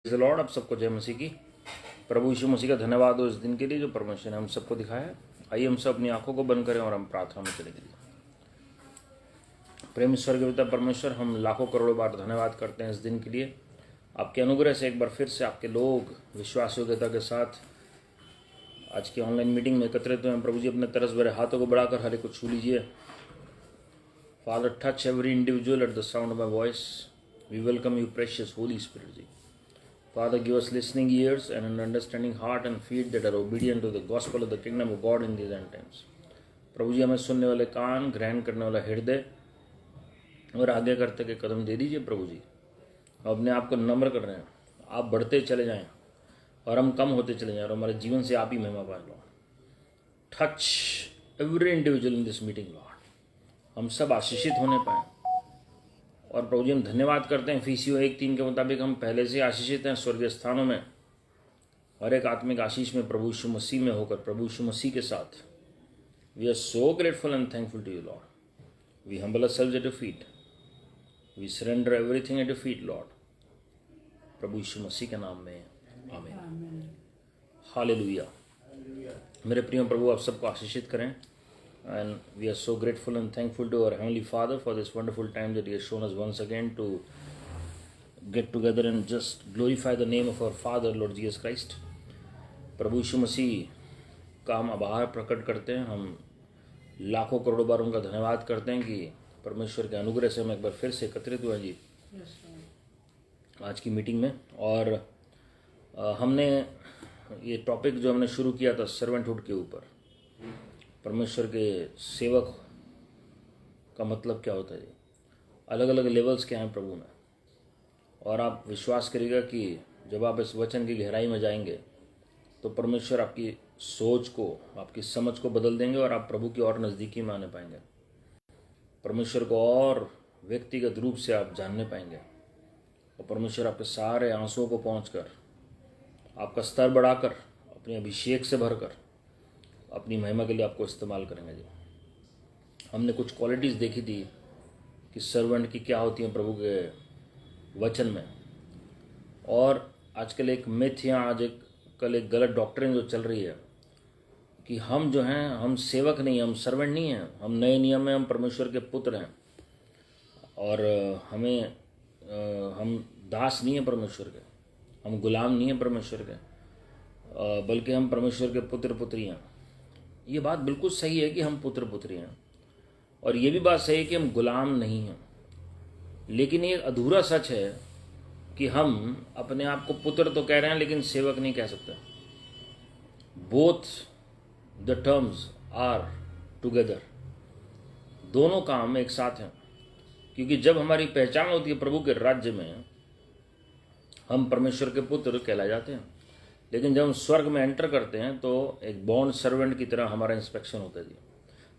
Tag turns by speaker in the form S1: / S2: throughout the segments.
S1: Lord, आप सबको जय मसीह की। प्रभु यीशु मसीह का धन्यवाद हो इस दिन के लिए जो परमेश्वर ने हम सबको दिखाया है। आइए हम सब अपनी आंखों को बंद करें और हम प्रार्थना में चले जाइए। प्रेम ईश्वर के पिता परमेश्वर, हम लाखों करोड़ों बार धन्यवाद करते हैं इस दिन के लिए। आपके अनुग्रह से एक बार फिर से आपके लोग विश्वास योग्यता के साथ आज की ऑनलाइन मीटिंग में एकत्रित हुए हैं। प्रभु जी, अपने तरस भरे हाथों को बढ़ाकर हर एक को छू लीजिए। Father, touch every individual at the sound of my voice. We welcome you precious holy spirit ji. Father, give us listening ears and an understanding heart and feet that are obedient to the gospel of the kingdom of God in these end times. प्रभु जी, हमें सुनने वाले कान, ग्रहण करने वाला हृदय और आगे करते के कदम दे दीजिए। प्रभु जी, हम अपने आप को नम्र कर रहे हैं। आप बढ़ते चले जाएं और हम कम होते चले जाएं और हमारे जीवन से आप ही महिमा पाए Lord. Touch every individual in this meeting Lord. हम सब आशीषित होने पाएँ। और प्रभु जी, हम धन्यवाद करते हैं इफिसियों 1:3 के मुताबिक हम पहले से आशीषित हैं स्वर्गीय स्थानों में और एक आत्मिक आशीष में प्रभु यीशु मसीह में होकर, प्रभु यीशु मसीह के साथ। We are so grateful and thankful to you Lord. We humble ourselves at your feet. We surrender everything at your feet Lord. प्रभु यीशु मसीह के नाम में आमीन। हालेलुया। मेरे प्रिय प्रभु, आप सबको आशीषित करें। And we are so grateful and thankful to our Heavenly Father for this wonderful time that He has shown us once again to get together and just glorify the name of our Father, Lord Jesus Christ. प्रभु यीशु मसीह का हम आभार प्रकट करते हैं। हम लाखों करोड़ों बार उनका धन्यवाद करते हैं कि परमेश्वर के अनुग्रह से हम एक बार फिर से एकत्रित हुए जी आज की मीटिंग में। और हमने ये टॉपिक जो हमने शुरू किया था सर्वेंटहुड के ऊपर, परमेश्वर के सेवक का मतलब क्या होता है जी। अलग अलग लेवल्स क्या हैं प्रभु में। और आप विश्वास करिएगा कि जब आप इस वचन की गहराई में जाएंगे तो परमेश्वर आपकी सोच को, आपकी समझ को बदल देंगे और आप प्रभु की और नज़दीकी में आने पाएंगे। परमेश्वर को और व्यक्तिगत रूप से आप जानने पाएंगे और परमेश्वर आपके सारे आंसुओं को पहुंचकर, आपका स्तर बढ़ाकर, अपने अभिषेक से भरकर अपनी महिमा के लिए आपको इस्तेमाल करेंगे जी। हमने कुछ क्वालिटीज़ देखी थी कि सर्वेंट की क्या होती हैं प्रभु के वचन में। और आजकल एक मिथ या कल एक गलत डॉक्ट्रिन जो चल रही है कि हम जो हैं, हम सेवक नहीं, हम सर्वेंट नहीं हैं, हम नए नियम में हम परमेश्वर के पुत्र हैं और हम दास नहीं हैं परमेश्वर के, हम गुलाम नहीं हैं परमेश्वर के, बल्कि हम परमेश्वर के पुत्र पुत्री हैं। ये बात बिल्कुल सही है कि हम पुत्र पुत्री हैं और ये भी बात सही है कि हम गुलाम नहीं हैं। लेकिन ये अधूरा सच है कि हम अपने आप को पुत्र तो कह रहे हैं लेकिन सेवक नहीं कह सकते। Both the terms are together. दोनों काम एक साथ हैं, क्योंकि जब हमारी पहचान होती है प्रभु के राज्य में, हम परमेश्वर के पुत्र कहलाए जाते हैं। लेकिन जब हम स्वर्ग में एंटर करते हैं तो एक बॉन्ड सर्वेंट की तरह हमारा इंस्पेक्शन होता है जी।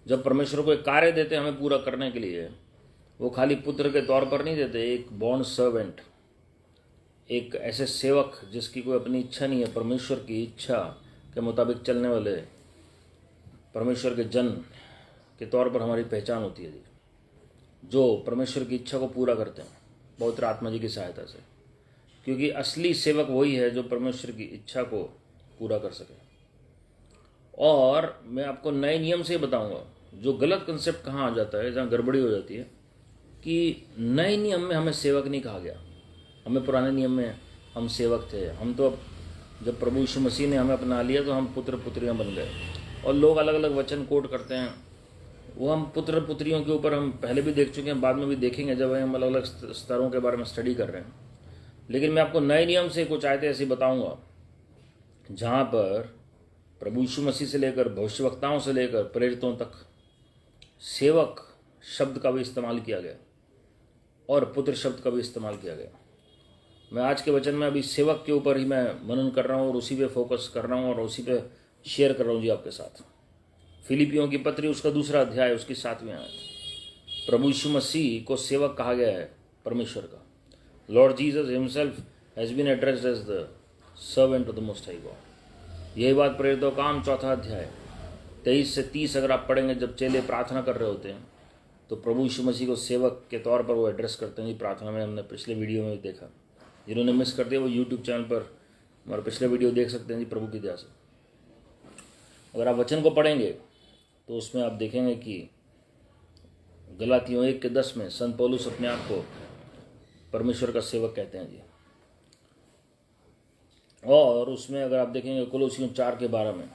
S1: जब परमेश्वर को एक कार्य देते हैं हमें पूरा करने के लिए, वो खाली पुत्र के तौर पर नहीं देते, एक बॉन्ड सर्वेंट, एक ऐसे सेवक जिसकी कोई अपनी इच्छा नहीं है, परमेश्वर की इच्छा के मुताबिक चलने वाले परमेश्वर के जन के तौर पर हमारी पहचान होती है जी, जो परमेश्वर की इच्छा को पूरा करते हैं पवित्र आत्मा जी की सहायता से। क्योंकि असली सेवक वही है जो परमेश्वर की इच्छा को पूरा कर सके। और मैं आपको नए नियम से बताऊंगा जो गलत कंसेप्ट कहाँ आ जाता है, जहाँ गड़बड़ी हो जाती है कि नए नियम में हमें सेवक नहीं कहा गया, हमें पुराने नियम में हम सेवक थे। हम तो अब जब प्रभु यीशु मसीह ने हमें अपना लिया तो हम पुत्र पुत्रियाँ बन गए। और लोग अलग अलग वचन कोट करते हैं, वो हम पुत्र पुत्रियों के ऊपर हम पहले भी देख चुके हैं, बाद में भी देखेंगे जब हम अलग अलग स्तरों के बारे में स्टडी कर रहे हैं। लेकिन मैं आपको नए नियम से कुछ आयतें ऐसी बताऊंगा जहां पर प्रभु यीशु मसीह से लेकर भविष्यवक्ताओं से लेकर प्रेरितों तक सेवक शब्द का भी इस्तेमाल किया गया और पुत्र शब्द का भी इस्तेमाल किया गया। मैं आज के वचन में अभी सेवक के ऊपर ही मैं मनन कर रहा हूं और उसी पे फोकस कर रहा हूं और उसी पे शेयर कर रहा हूं जी आपके साथ। फिलिपियों की पत्री उसका 2 अध्याय उसकी 7वीं आयत। प्रभु यीशु मसीह को सेवक कहा गया है परमेश्वर का। Lord Jesus himself has been addressed as the servant of the Most High God। यही बात प्रेरितों का काम 4 अध्याय 23 से 30 अगर आप पढ़ेंगे, जब चेले प्रार्थना कर रहे होते हैं तो प्रभु यीशु मसीह को सेवक के तौर पर वो एड्रेस करते हैं। प्रार्थना में हमने पिछले वीडियो में भी देखा जिन्होंने मिस कर दिया वो यूट्यूब चैनल पर हमारे पिछले वीडियो देख सकते हैं जी, प्रभु की दया से। अगर आप वचन को पढ़ेंगे तो उसमें आप देखेंगे कि गलातियों 1:10 में संत पौलुस अपने आप को परमेश्वर का सेवक कहते हैं जी। और उसमें अगर आप देखेंगे कोलोसियों 4:12 में,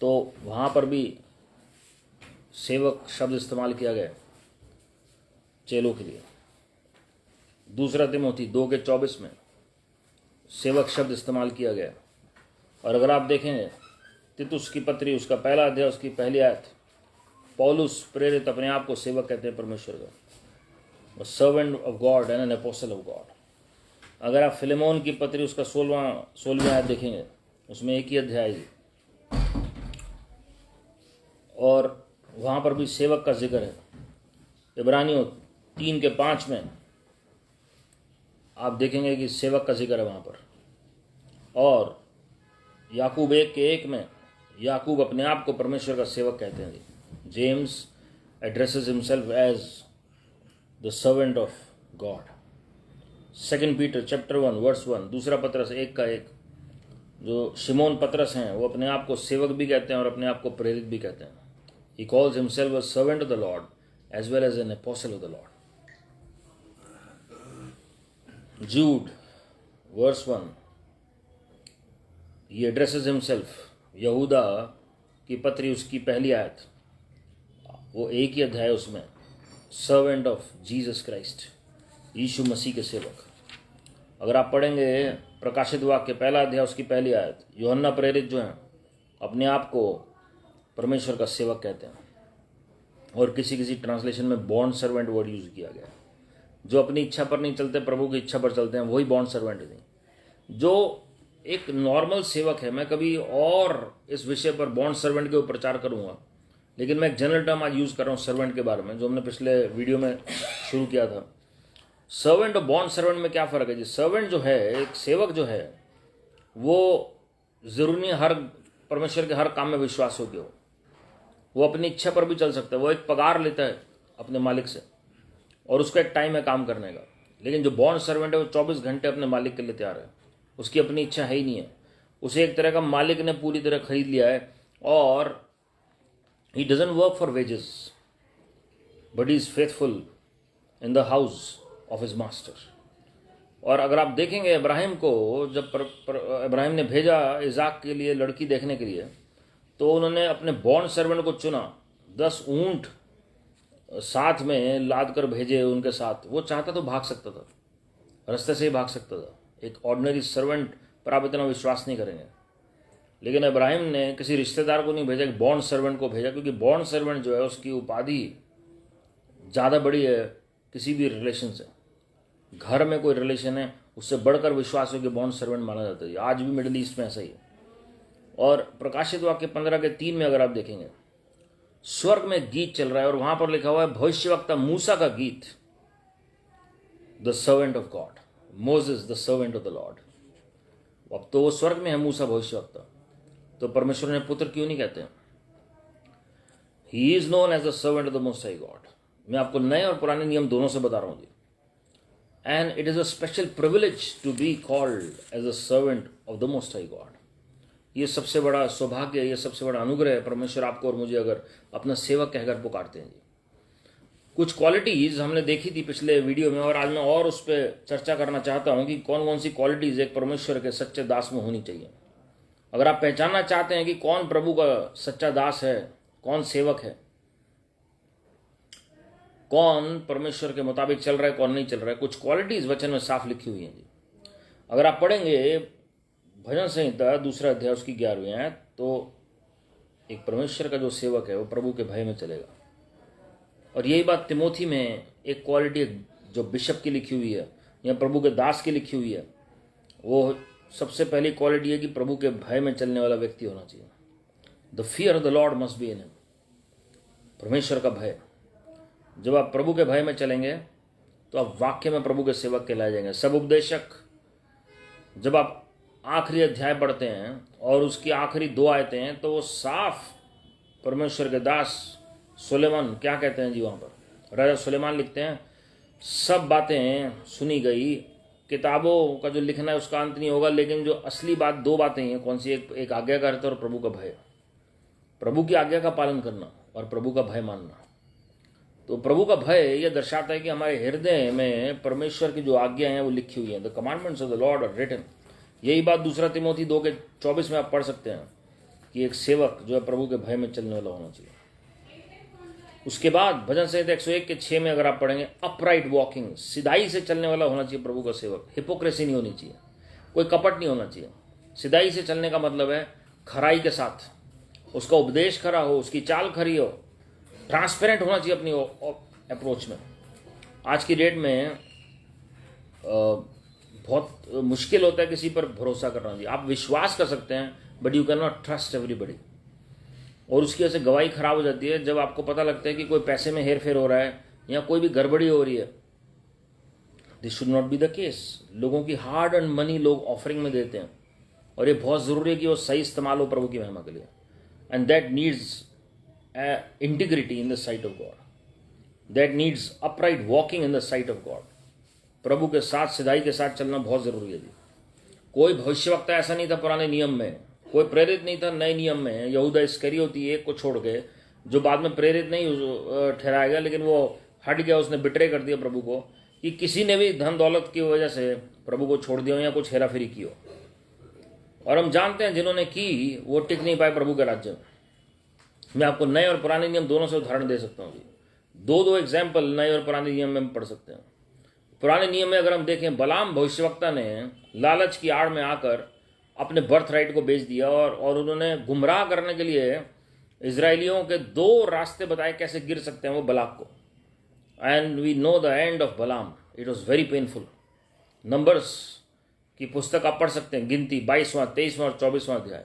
S1: तो वहाँ पर भी सेवक शब्द इस्तेमाल किया गया चेलों के लिए। दूसरा तिमोथी 2:24 में सेवक शब्द इस्तेमाल किया गया। और अगर आप देखेंगे तीतुस की पत्री उसका पहला अध्याय उसकी पहली आयत, पौलुस प्रेरित अपने आप को सेवक कहते हैं परमेश्वर का, servant of God and an apostle of God. अगर आप फिलेमोन की पत्री उसका 16वां आयत देखेंगे, उसमें एक ही अध्याय है और वहाँ पर भी सेवक का जिक्र है। इब्रानियों 3:5 में आप देखेंगे कि सेवक का जिक्र है वहाँ पर। और याकूब 1:1 में याकूब अपने आप को परमेश्वर का सेवक कहते हैं जी। James addresses himself as the servant of God. 2 Peter chapter 1:1, दूसरा पत्रस 1:1, जो शिमोन पत्रस हैं वो अपने आप को सेवक भी कहते हैं और अपने आप को प्रेरित भी कहते हैं। He calls himself a servant of the Lord as well as an apostle of the Lord. Jude 1:1, he addresses himself, यहूदा की पत्री उसकी पहली आयत, वो एक ही अध्याय उसमें, सर्वेंट ऑफ जीसस क्राइस्ट, यीशु मसीह के सेवक। अगर आप पढ़ेंगे प्रकाशित वाक्य पहला अध्याय उसकी पहली आयत, यूहन्ना प्रेरित जो हैं अपने आप को परमेश्वर का सेवक कहते हैं। और किसी किसी ट्रांसलेशन में बॉन्ड सर्वेंट वर्ड यूज किया गया। जो अपनी इच्छा पर नहीं चलते, प्रभु की इच्छा पर चलते हैं, वही बॉन्ड सर्वेंट नहीं। जो एक नॉर्मल सेवक है, मैं कभी और इस विषय पर बॉन्ड सर्वेंट के ऊपर प्रचार करूंगा, लेकिन मैं एक जनरल टर्म आज यूज कर रहा हूँ सर्वेंट के बारे में, जो हमने पिछले वीडियो में शुरू किया था। सर्वेंट और बॉन्ड सर्वेंट में क्या फ़र्क है जी? सर्वेंट जो है, एक सेवक जो है, वो ज़रूरी नहीं हर परमेश्वर के हर काम में विश्वास योग्य हो। वो अपनी इच्छा पर भी चल सकता है। वो एक पगार लेता है अपने मालिक से और उसका एक टाइम है काम करने का। लेकिन जो बॉन्ड सर्वेंट है वो 24 घंटे अपने मालिक के लिए तैयार है। उसकी अपनी इच्छा है ही नहीं है। उसे एक तरह का मालिक ने पूरी तरह खरीद लिया है और he doesn't work for wages but he is faithful in the house of his master. और अगर आप देखेंगे इब्राहिम को, जब इब्राहिम ने भेजा इजाक के लिए लड़की देखने के लिए, तो उन्होंने अपने बॉन्ड सर्वेंट को चुना। 10 ऊंट साथ में लाद कर भेजे उनके साथ। वो चाहता तो भाग सकता था, रास्ते से ही भाग सकता था। एक ऑर्डिनरी सर्वेंट पर आप इतना विश्वास नहीं करेंगे। लेकिन इब्राहिम ने किसी रिश्तेदार को नहीं भेजा, एक बॉन्ड सर्वेंट को भेजा, क्योंकि बॉन्ड सर्वेंट जो है उसकी उपाधि ज़्यादा बड़ी है किसी भी रिलेशन से। घर में कोई रिलेशन है, उससे बढ़कर विश्वास हो कि बॉन्ड सर्वेंट माना जाता है। आज भी मिडिल ईस्ट में ऐसा ही है। और प्रकाशित वाक्य 15:3 में अगर आप देखेंगे, स्वर्ग में गीत चल रहा है और वहां पर लिखा हुआ है भविष्यवक्ता मूसा का गीत, the servant of God, Moses the servant of the Lord. अब तो वो स्वर्ग में है मूसा भविष्यवक्ता, तो परमेश्वर ने पुत्र क्यों नहीं कहते? He is known as the servant of the most high God. मैं आपको नए और पुराने नियम दोनों से बता रहा हूं जी। And it is a special privilege to be called as a servant of the most high God. ये सबसे बड़ा सौभाग्य, ये सबसे बड़ा अनुग्रह है। परमेश्वर आपको और मुझे अगर अपना सेवक कहकर पुकारते हैं जी। कुछ क्वालिटीज़ हमने देखी थी पिछले वीडियो में, और आज मैं और उस पर चर्चा करना चाहता हूं कि कौन कौन सी क्वालिटीज़ एक परमेश्वर के सच्चे दास में होनी चाहिए। अगर आप पहचानना चाहते हैं कि कौन प्रभु का सच्चा दास है, कौन सेवक है, कौन परमेश्वर के मुताबिक चल रहा है, कौन नहीं चल रहा है, कुछ क्वालिटीज़ वचन में साफ लिखी हुई हैं जी। अगर आप पढ़ेंगे भजन संहिता 2 अध्याय उसकी 11वीं आयत, तो एक परमेश्वर का जो सेवक है वो प्रभु के भय में चलेगा। और यही बात तिमोथी में एक क्वालिटी जो बिशप की लिखी हुई है या प्रभु के दास की लिखी हुई है, वो सबसे पहली क्वालिटी है कि प्रभु के भय में चलने वाला व्यक्ति होना चाहिए। The fear of the Lord must be in him. परमेश्वर का भय। जब आप प्रभु के भय में चलेंगे तो आप वाक्य में प्रभु के सेवक कहलाए जाएंगे। सब उपदेशक, जब आप आखिरी अध्याय पढ़ते हैं और उसकी आखिरी 2 आयतें हैं, तो वो साफ परमेश्वर के दास सुलेमान क्या कहते हैं जी। वहाँ पर राजा सुलेमान लिखते हैं, सब बातें सुनी गई किताबों का जो लिखना है उसका अंत नहीं होगा, लेकिन जो असली बात, दो बातें हैं। कौन सी? एक आज्ञाकारिता और प्रभु का भय। प्रभु की आज्ञा का पालन करना और प्रभु का भय मानना। तो प्रभु का भय यह दर्शाता है कि हमारे हृदय में परमेश्वर की जो आज्ञा हैं वो लिखी हुई हैं। The commandments of the Lord are written. यही बात 2 तिमोथी 2:24 में आप पढ़ सकते हैं कि एक सेवक जो है प्रभु के भय में चलने वाला होना चाहिए। उसके बाद भजन संहिता 101:6 में अगर आप पढ़ेंगे, अपराइट वॉकिंग, सिधाई से चलने वाला होना चाहिए प्रभु का सेवक। हिपोक्रेसी नहीं होनी चाहिए, कोई कपट नहीं होना चाहिए। सिधाई से चलने का मतलब है खराई के साथ, उसका उपदेश खरा हो, उसकी चाल खरी हो, ट्रांसपेरेंट होना चाहिए अपनी अप्रोच में। आज की डेट में बहुत मुश्किल होता है किसी पर भरोसा करना चाहिए। आप विश्वास कर सकते हैं but you can not trust everybody, और उसकी वजह से गवाही खराब हो जाती है जब आपको पता लगता है कि कोई पैसे में हेरफेर हो रहा है या कोई भी गड़बड़ी हो रही है। This should not be the case. लोगों की हार्ड अर्न मनी लोग ऑफरिंग में देते हैं, और ये बहुत ज़रूरी है कि वो सही इस्तेमाल हो प्रभु की महिमा के लिए। And that needs integrity in the sight of God, that needs upright walking in the sight of God. प्रभु के साथ सिधाई के साथ चलना बहुत ज़रूरी है जी। कोई भविष्यवक्ता ऐसा नहीं था पुराने नियम में, कोई प्रेरित नहीं था नए नियम में। यहूदा इस्करियोती एक को छोड़ के, जो बाद में प्रेरित नहीं ठहराया गया, लेकिन वो हट गया, उसने बिट्रे कर दिया प्रभु को, कि किसी ने भी धन दौलत की वजह से प्रभु को छोड़ दिया हो या कुछ हेराफेरी की हो। और हम जानते हैं जिन्होंने की वो टिक नहीं पाए प्रभु के राज्य में। मैं आपको नए और पुराने नियम दोनों से उदाहरण दे सकता हूँ जी। दो एग्जाम्पल नए और पुराने नियम में पढ़ सकते हैं। पुराने नियम में अगर हम देखें, बलाम भविष्यवक्ता ने लालच की आड़ में आकर अपने बर्थ राइट को बेच दिया, और उन्होंने गुमराह करने के लिए इजरायलियों के 2 रास्ते बताए कैसे गिर सकते हैं वो बलाक को। And we know the end of Balaam, it was very painful. Numbers की पुस्तक आप पढ़ सकते हैं, गिनती 22वां, 23वां और 24वां अध्याय,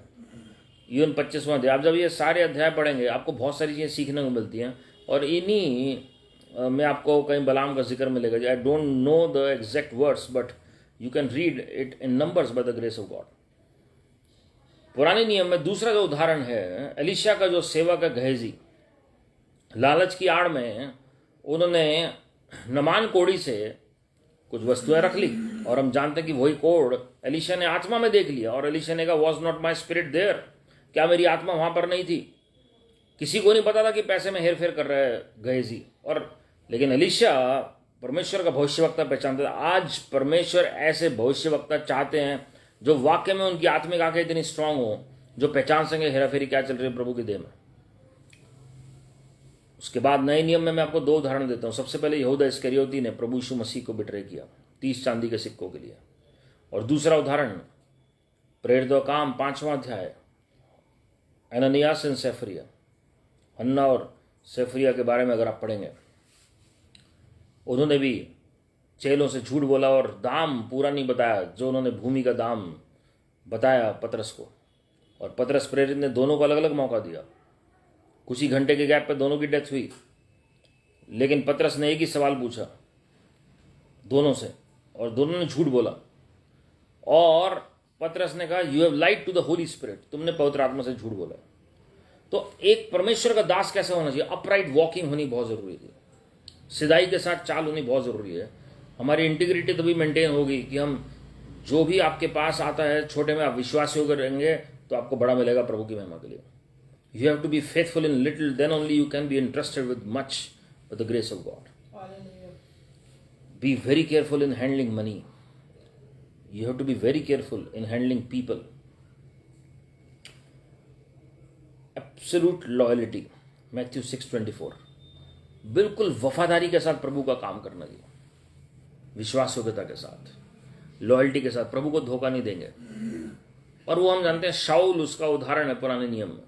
S1: इवन 25वां अध्याय। आप जब ये सारे अध्याय पढ़ेंगे आपको बहुत सारी चीज़ें सीखने को मिलती हैं, और इन्हीं में आपको कहीं बलाम का जिक्र मिलेगा। I don't know the exact words but you can read it in numbers by the grace of God. पुराने नियम में दूसरा जो उदाहरण है, एलिशा का जो सेवक है गहजी, लालच की आड़ में उन्होंने नमान कोड़ी से कुछ वस्तुएं रख ली, और हम जानते हैं कि वही कोड़ एलिशा ने आत्मा में देख लिया, और एलिशा ने कहा, was not my spirit there, क्या मेरी आत्मा वहां पर नहीं थी? किसी को नहीं पता था कि पैसे में हेरफेर कर रहे हैं गहजी, और लेकिन एलिशा परमेश्वर का भविष्यवक्ता पहचानता था। आज परमेश्वर ऐसे भविष्यवक्ता चाहते हैं जो वाक्य में उनकी आत्मिक आंखें इतनी स्ट्रांग हो, जो पहचान सकेंगे हेराफेरी क्या चल रही है प्रभु की देह में। उसके बाद नए नियम में मैं आपको 2 उदाहरण देता हूं। सबसे पहले यहूदा इस्करियोती ने प्रभु यीशु मसीह को बिट्रे किया 30 चांदी के सिक्कों के लिए, और दूसरा उदाहरण प्रेरितों का काम 5वां अध्याय, अननियास एंड सैफरिया, हन्ना और सैफरिया के बारे में अगर आप पढ़ेंगे, उन्होंने भी चेलों से झूठ बोला और दाम पूरा नहीं बताया, जो उन्होंने भूमि का दाम बताया पतरस को, और पतरस प्रेरित ने दोनों को अलग अलग मौका दिया। कुछ ही घंटे के गैप पे दोनों की डेथ हुई, लेकिन पतरस ने एक ही सवाल पूछा दोनों से, और दोनों ने झूठ बोला। और पतरस ने कहा, you have lied to the Holy Spirit, तुमने पवित्र आत्मा से झूठ बोला। तो एक परमेश्वर का दास कैसे होना चाहिए? अपराइट वॉकिंग होनी बहुत जरूरी है, सिधाई के साथ चाल होनी बहुत जरूरी है। हमारी इंटीग्रिटी तभी मेंटेन होगी कि हम जो भी आपके पास आता है छोटे में आप विश्वासी होकर रहेंगे तो आपको बड़ा मिलेगा प्रभु की महिमा के लिए। You have to be faithful in little, then only you can be interested with much with the grace of God. Be very careful in handling money, you have to be very careful in handling people. Absolute loyalty, Matthew 6:24, बिल्कुल वफादारी के साथ प्रभु का काम करना चाहिए, विश्वास योग्यता के साथ, लॉयल्टी के साथ। प्रभु को धोखा नहीं देंगे। और वो हम जानते हैं, शाऊल उसका उदाहरण है पुराने नियम में,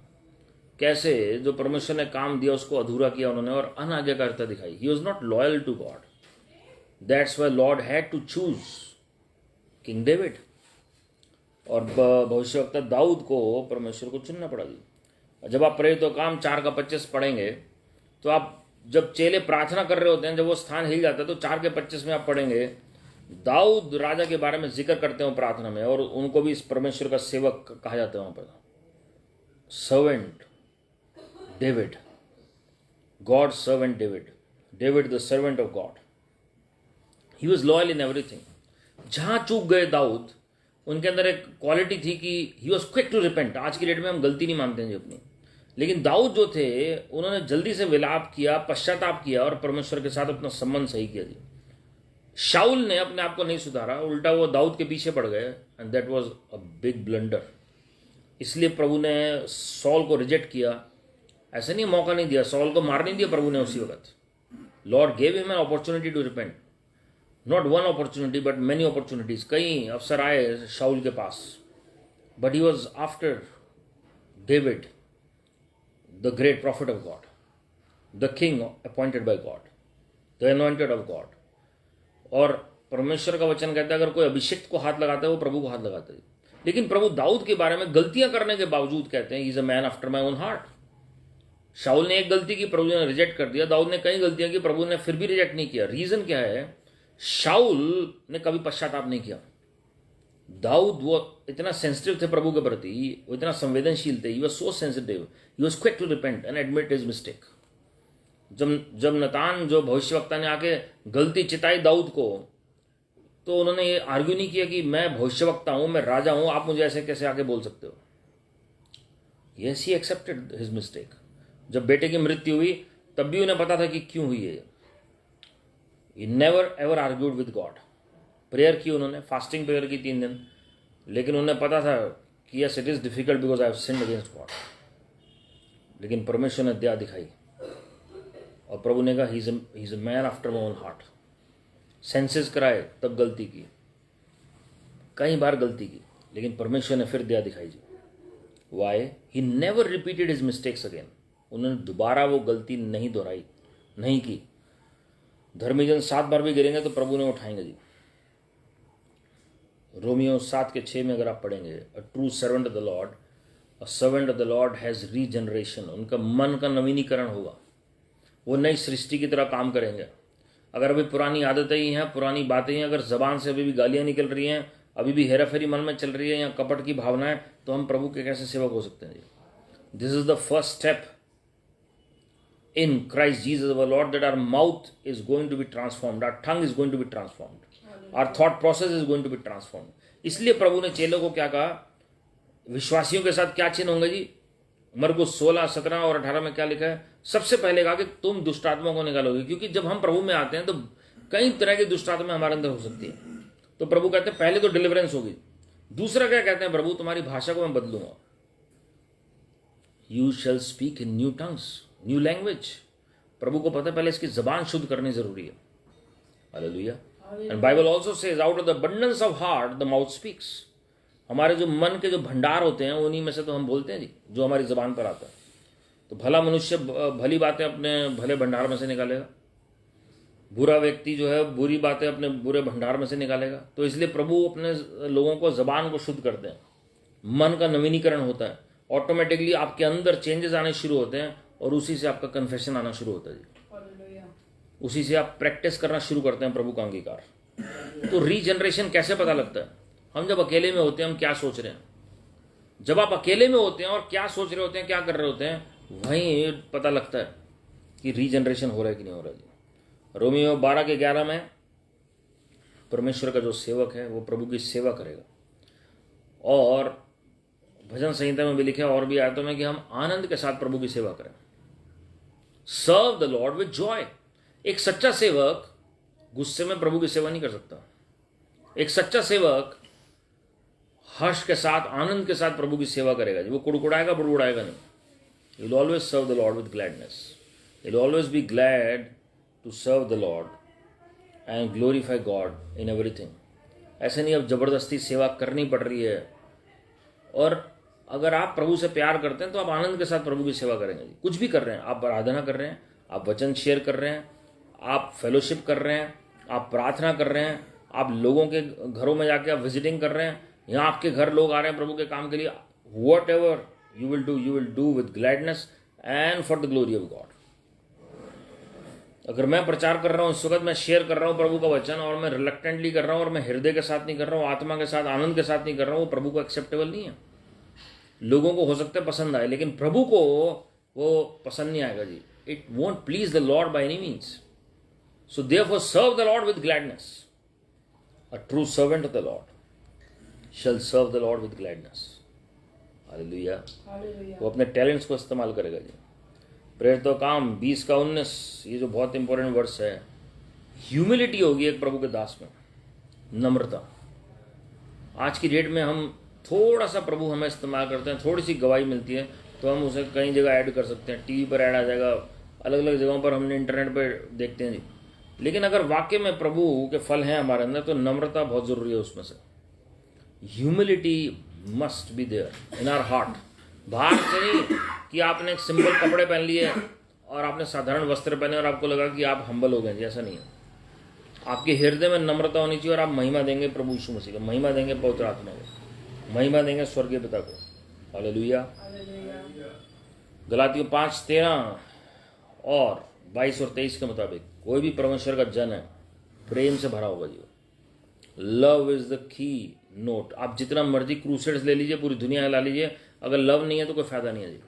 S1: कैसे जो परमेश्वर ने काम दिया उसको अधूरा किया उन्होंने और अनाज्ञाकारिता दिखाई। He was not loyal to God, that's why Lord had to choose King David, और भविष्यवक्ता दाऊद को परमेश्वर को चुनना पड़ा जी। जब आप प्रेरितों का काम 4:25 पढ़ेंगे तो आप जब चेले प्रार्थना कर रहे होते हैं, जब वो स्थान हिल जाता है तो 4:25 में आप पढ़ेंगे दाऊद राजा के बारे में जिक्र करते हैं प्रार्थना में, और उनको भी इस परमेश्वर का सेवक कहा जाता है वहां पर, servant David, God servant David, David the servant of God. He was loyal in everything. जहां चूक गए दाऊद, उनके अंदर एक क्वालिटी थी कि he was quick to repent. आज की डेट में हम गलती नहीं मानते हैं जी अपनी, लेकिन दाऊद जो थे उन्होंने जल्दी से विलाप किया, पश्चाताप किया और परमेश्वर के साथ अपना संबंध सही किया जी। शाउल ने अपने आप को नहीं सुधारा, उल्टा वो दाऊद के पीछे पड़ गए, and that was a big blunder. इसलिए प्रभु ने सॉल को रिजेक्ट किया। ऐसे नहीं मौका नहीं दिया, सॉल को मार नहीं दिया प्रभु ने उसी वक्त। Lord gave him an opportunity to repent, not one opportunity but many opportunities. कई अवसर आए शाउल के पास, but he was after David, the great prophet of God, the king appointed by God, the anointed of God. और परमेश्वर का वचन कहता है अगर कोई अभिषिक्त को हाथ लगाता है वो प्रभु को हाथ लगाता है। लेकिन प्रभु दाऊद के बारे में गलतियां करने के बावजूद कहते हैं ही is a man after my own heart. Saul ने एक गलती की, प्रभु ने रिजेक्ट कर दिया। दाऊद ने कई गलतियां की, प्रभु ने फिर भी रिजेक्ट नहीं किया। रीजन क्या है? शाउल ने कभी पश्चाताप नहीं किया। दाऊद वो इतना सेंसिटिव थे प्रभु के प्रति, वो इतना संवेदनशील थे, he was so sensitive, he was quick to repent and admit his mistake. जब नतान जो भविष्यवक्ता ने आके गलती चिताई दाऊद को, तो उन्होंने ये आर्ग्यू नहीं किया कि मैं भविष्यवक्ता हूं, मैं राजा हूं, आप मुझे ऐसे कैसे आके बोल सकते हो। Yes, he accepted his mistake. जब बेटे की मृत्यु हुई तब भी उन्हें पता था कि क्यों हुई है। He never ever argued with God. Prayer की उन्होंने, फास्टिंग प्रेयर की 3 दिन, लेकिन उन्हें पता था कि yes it is difficult because I have sinned against God. लेकिन परमेश्वर ने दया दिखाई और प्रभु ने कहा he is a man after my own heart. Senses कराए तब गलती की, कई बार गलती की, लेकिन परमेश्वर ने फिर दया दिखाई जी। Why? He never repeated his mistakes again. उन्होंने दोबारा वो गलती नहीं दोहराई, नहीं की। धर्मी जन 7 बार भी गिरेंगे तो प्रभु ने उठाएंगे जी। रोमियो 7:6 में अगर आप पढ़ेंगे, a true servant of the Lord, a servant of the Lord has regeneration. उनका मन का नवीनीकरण होगा, वो नई सृष्टि की तरह काम करेंगे। अगर अभी पुरानी आदतें ही हैं, पुरानी बातें हैं, अगर जबान से अभी भी गालियां निकल रही हैं, अभी भी हेराफेरी मन में चल रही है या कपट की भावनाएं, तो हम प्रभु के कैसे सेवक हो सकते हैं जी। This is the first step in Christ Jesus our Lord, that our mouth is going to be transformed, our tongue is going to be transformed, our thought process is going to be transformed. इसलिए प्रभु ने चेलों को क्या कहा? विश्वासियों के साथ क्या चिन्ह होंगे जी? मरकुस 16, 17 और 18 में क्या लिखा है? सबसे पहले कहा कि तुम दुष्ट आत्मा को निकालोगे, क्योंकि जब हम प्रभु में आते हैं तो कई तरह की दुष्ट आत्मा हमारे अंदर हो सकती है। तो प्रभु कहते हैं पहले तो डिलीवरेंस होगी। दूसरा क्या कहते हैं प्रभु? तुम्हारी भाषा को मैं बदलूंगा। You shall speak in new tongues, new language. प्रभु को पता है पहले इसकी जबान शुद्ध करनी जरूरी है। Hallelujah. And Bible also says out of the abundance of heart the mouth speaks. हमारे जो मन के जो भंडार होते हैं उन्हीं में से तो हम बोलते हैं जी, जो हमारी जबान पर आता है। तो भला मनुष्य भली बातें अपने भले भंडार में से निकालेगा, बुरा व्यक्ति जो है बुरी बातें अपने बुरे भंडार में से निकालेगा। तो इसलिए प्रभु अपने लोगों को जबान को शुद्ध करते हैं, मन का नवीनीकरण होता है, ऑटोमेटिकली आपके अंदर चेंजेस आने शुरू होते हैं और उसी से आपका कन्फेशन आना शुरू होता है जी। उसी से आप प्रैक्टिस करना शुरू करते हैं प्रभु का अंगीकार। तो रीजनरेशन कैसे पता लगता है? हम जब अकेले में होते हैं हम क्या सोच रहे हैं। जब आप अकेले में होते हैं और क्या सोच रहे होते हैं, क्या कर रहे होते हैं, वहीं पता लगता है कि रीजनरेशन हो रहा है कि नहीं हो रहा है जी। रोमियो 12:11 में परमेश्वर का जो सेवक है वो प्रभु की सेवा करेगा। और भजन संहिता में भी लिखा है और भी आयतों में कि हम आनंद के साथ प्रभु की सेवा करें। Serve the Lord with joy. एक सच्चा सेवक गुस्से में प्रभु की सेवा नहीं कर सकता। एक सच्चा सेवक हर्ष के साथ, आनंद के साथ प्रभु की सेवा करेगा जी। वो कुड़कुड़ाएगा, बुड़बुड़ाएगा नहीं। He will always serve the Lord with gladness. He will always be glad to serve the Lord and glorify God in everything. ऐसे नहीं अब जबरदस्ती सेवा करनी पड़ रही है। और अगर आप प्रभु से प्यार करते हैं तो आप आनंद के साथ प्रभु की सेवा करेंगे जी। कुछ भी कर रहे हैं, आप आराधना कर रहे हैं, आप वचन शेयर कर रहे हैं, आप फेलोशिप कर रहे हैं, आप प्रार्थना कर रहे हैं, आप लोगों के घरों में जाके आप विजिटिंग कर रहे हैं, यहाँ आपके घर लोग आ रहे हैं प्रभु के काम के लिए। What ever you will do with gladness and for the glory of God. अगर मैं प्रचार कर रहा हूँ इस वक्त, मैं शेयर कर रहा हूँ प्रभु का वचन और मैं रिलक्टेंटली कर रहा हूँ और मैं हृदय के साथ नहीं कर रहा हूँ, आत्मा के साथ, आनंद के साथ नहीं कर रहा हूँ, वो प्रभु को एक्सेप्टेबल नहीं है। लोगों को हो सकता है पसंद आए, लेकिन प्रभु को वो पसंद नहीं आएगा जी। It won't please the Lord by any means. So therefore serve the Lord with gladness. A true servant of the Lord shall serve the Lord with gladness. Hallelujah. वो अपने टैलेंट्स को इस्तेमाल करेगा जी। प्रेरितों काम 20 का 19, ये जो बहुत इंपॉर्टेंट वर्स है। ह्यूमिलिटी होगी एक प्रभु के दास में, नम्रता। आज की डेट में हम थोड़ा सा प्रभु हमें इस्तेमाल करते हैं, थोड़ी सी गवाही मिलती है तो हम उसे कई जगह ऐड कर सकते हैं, टीवी पर ऐड आ जाएगा, अलग अलग जगहों पर हमने इंटरनेट पर देखते हैं जी। लेकिन अगर वाकई में प्रभु के फल हैं हमारे अंदर तो नम्रता बहुत ज़रूरी है उसमें से। Humility must be there in our heart. बाहर से नहीं कि आपने एक सिंपल कपड़े पहन लिए और आपने साधारण वस्त्र पहने और आपको लगा कि आप हम्बल हो गए जी, ऐसा नहीं है। आपके हृदय में नम्रता होनी चाहिए और आप महिमा देंगे प्रभु यीशु मसीह को, महिमा देंगे पवित्र आत्मा को, महिमा देंगे स्वर्गीय पिता को। हालेलुया। गलातियों 5:13 और 22 और 23 के मुताबिक कोई भी परमेश्वर का जन है प्रेम से भरा होगा जीवन। Love is the key note. आप जितना मर्जी क्रूसेड्स ले लीजिए, पूरी दुनिया हिला लीजिए, अगर लव नहीं है तो कोई फायदा नहीं है जी।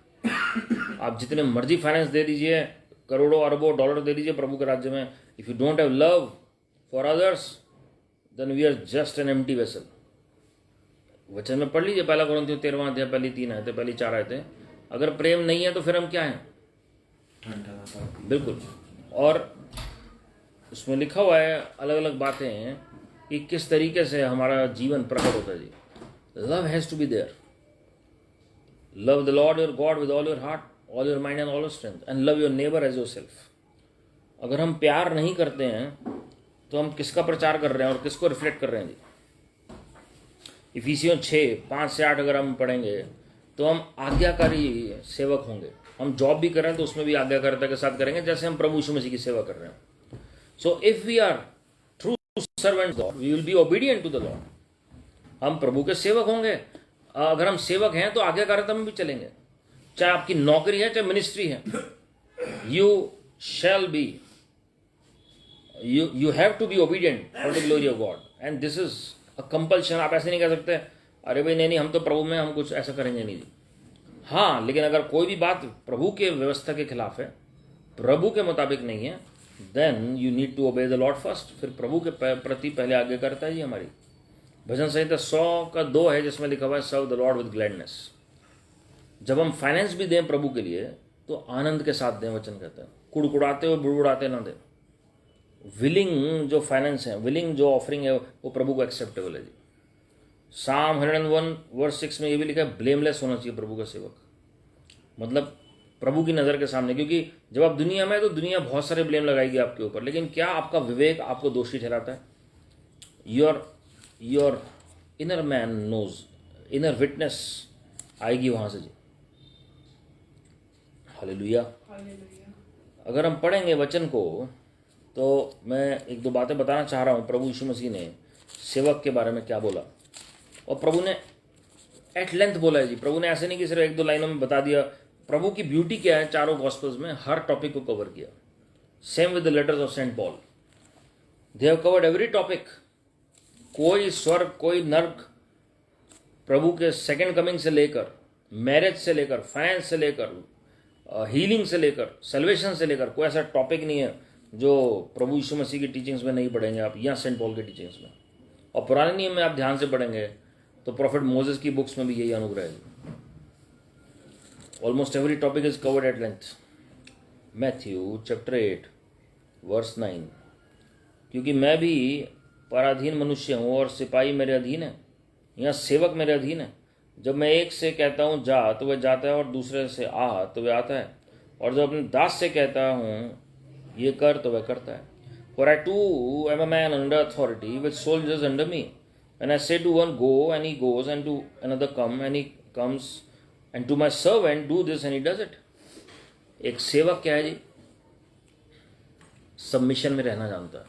S1: आप जितने मर्जी फाइनेंस दे दीजिए, करोड़ों अरबों डॉलर दे दीजिए प्रभु के राज्य में, if you don't have love for others then we are just an empty vessel. वचन में पढ़ लीजिए, 1 कोरिन्थियों 13वां अध्याय पहली 3 आयतें, पहली 4 आयतें। अगर प्रेम नहीं है तो फिर हम क्या हैं? बिल्कुल। और उसमें लिखा हुआ है अलग अलग बातें हैं कि किस तरीके से हमारा जीवन प्रकट होता है जी। Love has to be there. Love the Lord your God with all your heart, all your mind and all your strength, and love your neighbour as your self. अगर हम प्यार नहीं करते हैं तो हम किसका प्रचार कर रहे हैं और किसको रिफ्लेक्ट कर रहे हैं जी? इफिसियों 6:5 से 8 अगर हम पढ़ेंगे तो हम आज्ञाकारी सेवक होंगे। हम जॉब भी कर रहे हैं तो उसमें भी आज्ञाकारिता के साथ करेंगे, जैसे हम प्रभु यीशु मसीह की सेवा कर रहे हैं। So if we are true servants God, we will be obedient to the Lord. हम प्रभु के सेवक होंगे। अगर हम सेवक हैं तो आज्ञाकारिता में भी चलेंगे, चाहे आपकी नौकरी है चाहे मिनिस्ट्री है। You shall be, you have to be obedient for the glory of God, and this is a compulsion. आप ऐसे नहीं कह सकते अरे भाई नहीं हम तो प्रभु में, हम कुछ ऐसा करेंगे नहीं जी। हाँ, लेकिन अगर कोई भी बात प्रभु के व्यवस्था के खिलाफ है, प्रभु के मुताबिक नहीं है, then you need to obey the Lord first. फिर प्रभु के प्रति पहले आगे करता है जी हमारी। भजन संहिता 100:2 है जिसमें लिखा हुआ है serve the Lord with gladness. जब हम फाइनेंस भी दें प्रभु के लिए तो आनंद के साथ दें, वचन कहता है, कुड़कुड़ाते हुए बुड़बुड़ाते ना दें। विलिंग जो फाइनेंस है, विलिंग जो ऑफरिंग है वो प्रभु को एक्सेप्टेबल है जी। Psalm 101:6 में ये भी लिखा है ब्लेमलेस होना चाहिए प्रभु का सेवक, मतलब प्रभु की नज़र के सामने। क्योंकि जब आप दुनिया में है तो दुनिया बहुत सारे ब्लेम लगाएगी आपके ऊपर, लेकिन क्या आपका विवेक आपको दोषी ठहराता है? Your inner man knows, inner witness आएगी वहां से जी। हालेलुया। अगर हम पढ़ेंगे वचन को तो मैं 1-2 बातें बताना चाह रहा हूँ। प्रभु यीशु मसीह ने सेवक के बारे में क्या बोला, और प्रभु ने एट लेंथ बोला है जी। प्रभु ने ऐसे नहीं कि सिर्फ 1-2 लाइनों में बता दिया। प्रभु की ब्यूटी क्या है, चारों गॉस्पेल्स में हर टॉपिक को कवर किया। Same with the letters of Saint Paul, they have covered every topic. कोई स्वर्ग कोई नर्क, प्रभु के सेकंड कमिंग से लेकर, मैरिज से लेकर, फाइनेंस से लेकर, हीलिंग से लेकर, सल्वेशन से लेकर, कोई ऐसा टॉपिक नहीं है जो प्रभु यीशु मसीह की टीचिंग्स में नहीं पढ़ेंगे आप, या सेंट पॉल की टीचिंग्स में। और पुराने नियम में आप ध्यान से पढ़ेंगे तो प्रॉफिट मोजेस की बुक्स में भी यही अनुग्रह है। Almost every topic is covered at length. Matthew chapter 8:9, क्योंकि मैं भी पराधीन मनुष्य हूँ और सिपाही मेरे अधीन है, या सेवक मेरे अधीन है। जब मैं एक से कहता हूँ जा तो वह जाता है, और दूसरे से आ तो वह आता है, और जब अपने दास से कहता हूँ ये कर तो वह करता है। For I too am a man under authority with soldiers under me. When I say to one go, and he goes, and to another come, and he comes, and to my servant do this, and he does it. एक सेवक क्या है जी? Submission में रहना जानता है।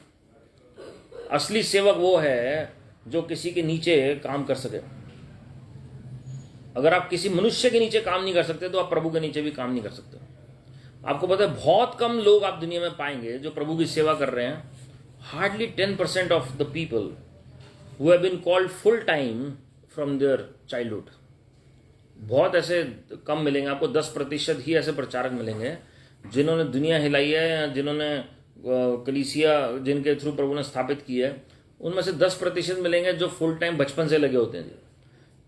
S1: असली सेवक वो है जो किसी के नीचे काम कर सके। अगर आप किसी मनुष्य के नीचे काम नहीं कर सकते तो आप प्रभु के नीचे भी काम नहीं कर सकते। आपको पता है बहुत कम लोग आप दुनिया में पाएंगे जो प्रभु की सेवा कर रहे हैं। Hardly 10% of the people who have been called full time from their childhood. बहुत ऐसे कम मिलेंगे आपको, 10% ही ऐसे प्रचारक मिलेंगे जिन्होंने दुनिया हिलाई है, जिन्होंने कलीसिया जिनके थ्रू प्रभु ने स्थापित की है, उनमें से 10% मिलेंगे जो फुल टाइम बचपन से लगे होते हैं जी,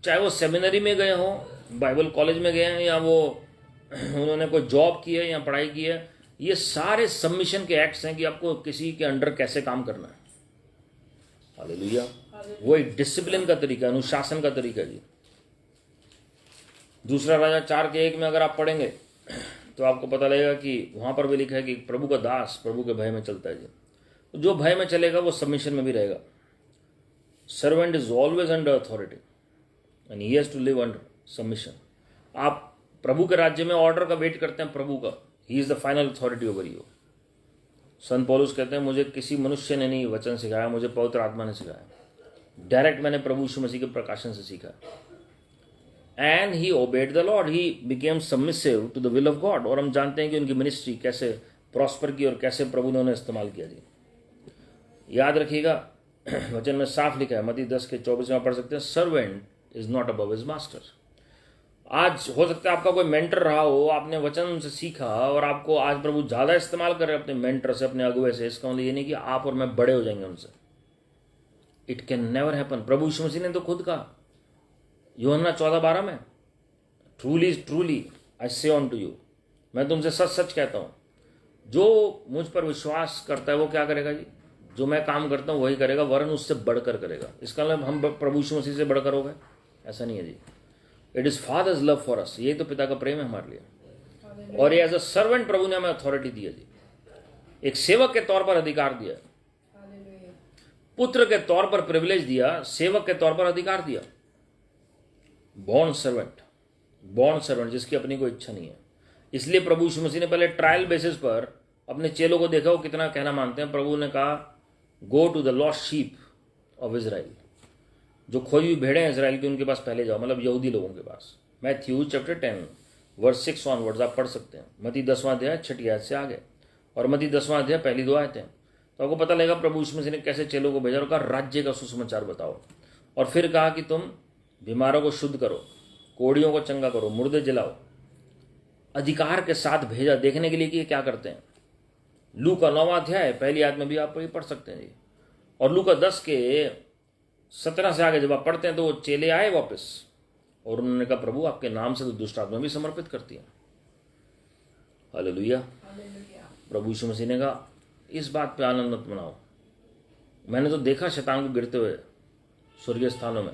S1: चाहे वो सेमिनरी में गए हों, बाइबल कॉलेज में गए हैं, या वो उन्होंने कोई जॉब की है या पढ़ाई की है। ये सारे सबमिशन के एक्ट्स हैं कि आपको किसी के अंडर कैसे काम करना है। हालेलुया। वो एक डिसिप्लिन का तरीका, अनुशासन का तरीका जी। दूसरा राजा 4:1 में अगर आप पढ़ेंगे तो आपको पता लगेगा कि वहां पर भी लिखा है कि प्रभु का दास प्रभु के भय में चलता है जी। तो जो भय में चलेगा वो सबमिशन में भी रहेगा। Servant is always under authority and he has to live under submission. आप प्रभु के राज्य में ऑर्डर का वेट करते हैं प्रभु का, he is the final authority over you. संत पौलुस कहते हैं मुझे किसी मनुष्य ने नहीं वचन सिखाया, मुझे पवित्र आत्मा ने सिखाया। डायरेक्ट मैंने प्रभु यीशु मसीह के प्रकाशन से सीखा। And he obeyed the Lord, he became submissive to the will of God. और हम जानते हैं कि उनकी मिनिस्ट्री कैसे प्रॉस्पर की और कैसे प्रभु ने उन्हें इस्तेमाल किया जी। याद रखिएगा वचन में साफ लिखा है, मत्ती 10:24 में पढ़ सकते हैं, servant is not above his master. आज हो सकता है आपका कोई मेंटर रहा हो, आपने वचन से सीखा और आपको आज प्रभु ज्यादा इस्तेमाल कर रहे हैं अपने मेंटर से, अपने अगुवे से। इसका मतलब ये नहीं कि आप और मैं बड़े हो जाएंगे उनसे। It can never happen. प्रभु यीशु मसीह ने तो खुद कहा यूहन्ना 14:12 में, ट्रूली आई से ऑन टू यू, मैं तुमसे सच सच कहता हूं, जो मुझ पर विश्वास करता है वो क्या करेगा जी, जो मैं काम करता हूं वही करेगा, वरन उससे बढ़कर करेगा। इसका मतलब हम प्रभु यीशु मसीह से बढ़कर हो गए? ऐसा नहीं है जी। It is father's love for us, यही तो पिता का प्रेम है हमारे लिए। और ये एज अ सर्वेंट प्रभु ने हमें अथॉरिटी दी है जी, एक सेवक के तौर पर अधिकार दिया, पुत्र के तौर पर प्रिविलेज दिया, सेवक के तौर पर अधिकार दिया। बॉर्न सर्वेंट जिसकी अपनी कोई इच्छा नहीं है। इसलिए प्रभु यीशु मसीह ने पहले ट्रायल बेसिस पर अपने चेलों को देखा वो कितना कहना मानते हैं। प्रभु ने कहा go to the lost sheep of Israel, जो खोई हुई भेड़ें हैं इजराइल की, उनके पास पहले जाओ, मतलब यहूदी लोगों के पास। मैथ्यू चैप्टर 10 वर्स 6 ऑनवर्ड्स आप पढ़ सकते हैं। मत्ती 10वां अध्याय 6 आयत से आगे, और मत्ती 10वां अध्याय पहली 2 आयतें। तो आपको पता लगेगा प्रभु यीशु मसीह ने कैसे चेलों को भेजा और कहा राज्य का सुसमाचार बताओ। और फिर कहा कि तुम बीमारों को शुद्ध करो, कोढ़ियों को चंगा करो, मुर्दे जलाओ। अधिकार के साथ भेजा देखने के लिए कि ये क्या करते हैं। लू का 9वां अध्याय पहली आयत में भी आप ये पढ़ सकते हैं जी। और लू का 10:17 से आगे जब आप पढ़ते हैं तो वो चेले आए वापस और उन्होंने कहा प्रभु आपके नाम से तो दुष्ट आत्मा भी समर्पित करती है। हालेलुया। प्रभु यीशु मसीह ने कहा इस बात पे आनंद मत मनाओ, मैंने तो देखा शैतान को गिरते हुए स्वर्गीय स्थानों में,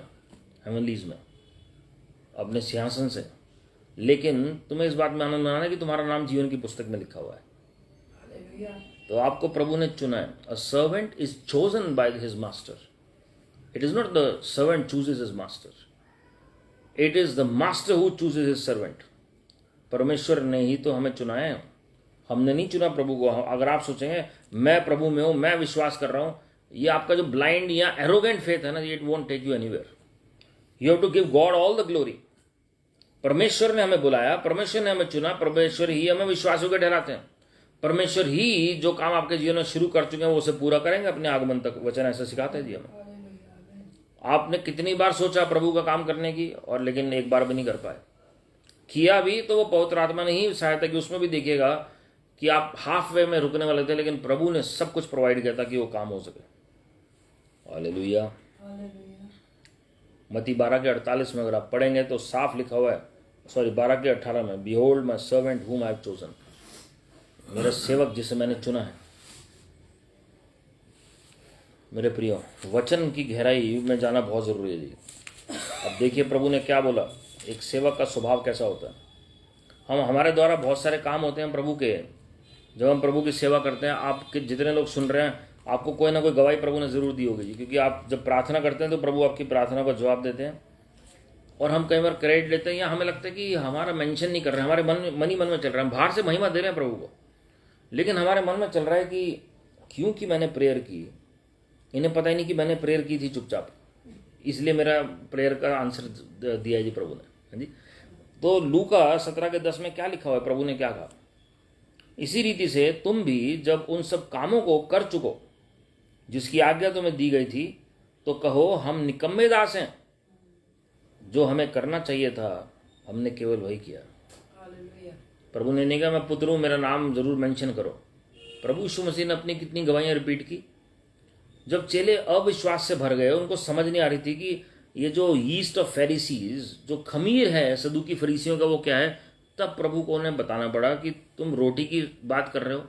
S1: हेवनलीज में, अपने सिंहासन से, लेकिन तुम्हें इस बात में आनंद मनाना है कि तुम्हारा नाम जीवन की पुस्तक में लिखा हुआ है। तो आपको प्रभु ने चुना है। A servant is chosen by his master. It is not the servant chooses his master, it is the master who chooses his servant. परमेश्वर ने ही तो हमें चुना है, हमने नहीं चुना प्रभु को। अगर आप सोचेंगे मैं प्रभु में हूं, मैं विश्वास कर रहा हूं, ये आपका जो ब्लाइंड या एरोगेंट फेथ है ना, it won't take you anywhere. You have to give God all the glory. परमेश्वर ने हमें बुलाया, परमेश्वर ने हमें चुना, परमेश्वर ही हमें विश्वास योग्य ठहराते हैं। परमेश्वर ही जो काम आपके जीवन में शुरू कर चुके हैं वो उसे पूरा करेंगे अपने आगमन तक। वचन ऐसा सिखाते हैं जी हमें। आपने कितनी बार सोचा प्रभु का काम करने की, और लेकिन एक बार भी नहीं कर पाए। किया भी तो वो पवित्र आत्मा ने ही सहायता की। उसमें भी देखिएगा कि आप हाफ वे में रुकने वाले थे, लेकिन प्रभु ने सब कुछ प्रोवाइड किया था कि वो काम हो सके। हालेलुया। मत्ती 12:48 में अगर आप पढ़ेंगे तो साफ लिखा हुआ है, 12:18 में, बिहोल्ड माय सर्वेंट हुम आई हैव चोजन, मेरा सेवक जिसे मैंने चुना है। मेरे प्रियो, वचन की गहराई में जाना बहुत जरूरी है जी। अब देखिए प्रभु ने क्या बोला, एक सेवक का स्वभाव कैसा होता है। हमारे द्वारा बहुत सारे काम होते हैं प्रभु के। जब हम प्रभु की सेवा करते हैं, आपके जितने लोग सुन रहे हैं, आपको कोई ना कोई गवाही प्रभु ने जरूर दी होगी जी, क्योंकि आप जब प्रार्थना करते हैं तो प्रभु आपकी प्रार्थना को जवाब देते हैं। और हम कई बार क्रेडिट लेते हैं या हमें लगता है कि हमारा मेंशन नहीं कर रहे हैं, हमारे मन ही मन में चल रहा है, हम बाहर से महिमा दे रहे हैं प्रभु को, लेकिन हमारे मन में चल रहा है कि क्योंकि मैंने प्रेयर की, इन्हें पता ही नहीं कि मैंने प्रेयर की थी चुपचाप, इसलिए मेरा प्रेयर का आंसर दिया जी प्रभु ने। जी, तो लूका 17:10 में क्या लिखा हुआ है, प्रभु ने क्या कहा, इसी रीति से तुम भी जब उन सब कामों को कर चुको जिसकी आज्ञा तुम्हें दी गई थी, तो कहो हम निकम्मे दास हैं, जो हमें करना चाहिए था हमने केवल वही किया। प्रभु ने नहीं कहा मैं पुत्र हूं, मेरा नाम जरूर मेंशन करो। प्रभु यीशु मसीह ने अपनी कितनी गवाहियां रिपीट की। जब चेले अविश्वास से भर गए, उनको समझ नहीं आ रही थी कि ये जो यीस्ट ऑफ फेरिसीज, जो खमीर है सदूकी फरीसियों का, वो क्या है, तब प्रभु को उन्हें बताना पड़ा कि तुम रोटी की बात कर रहे हो।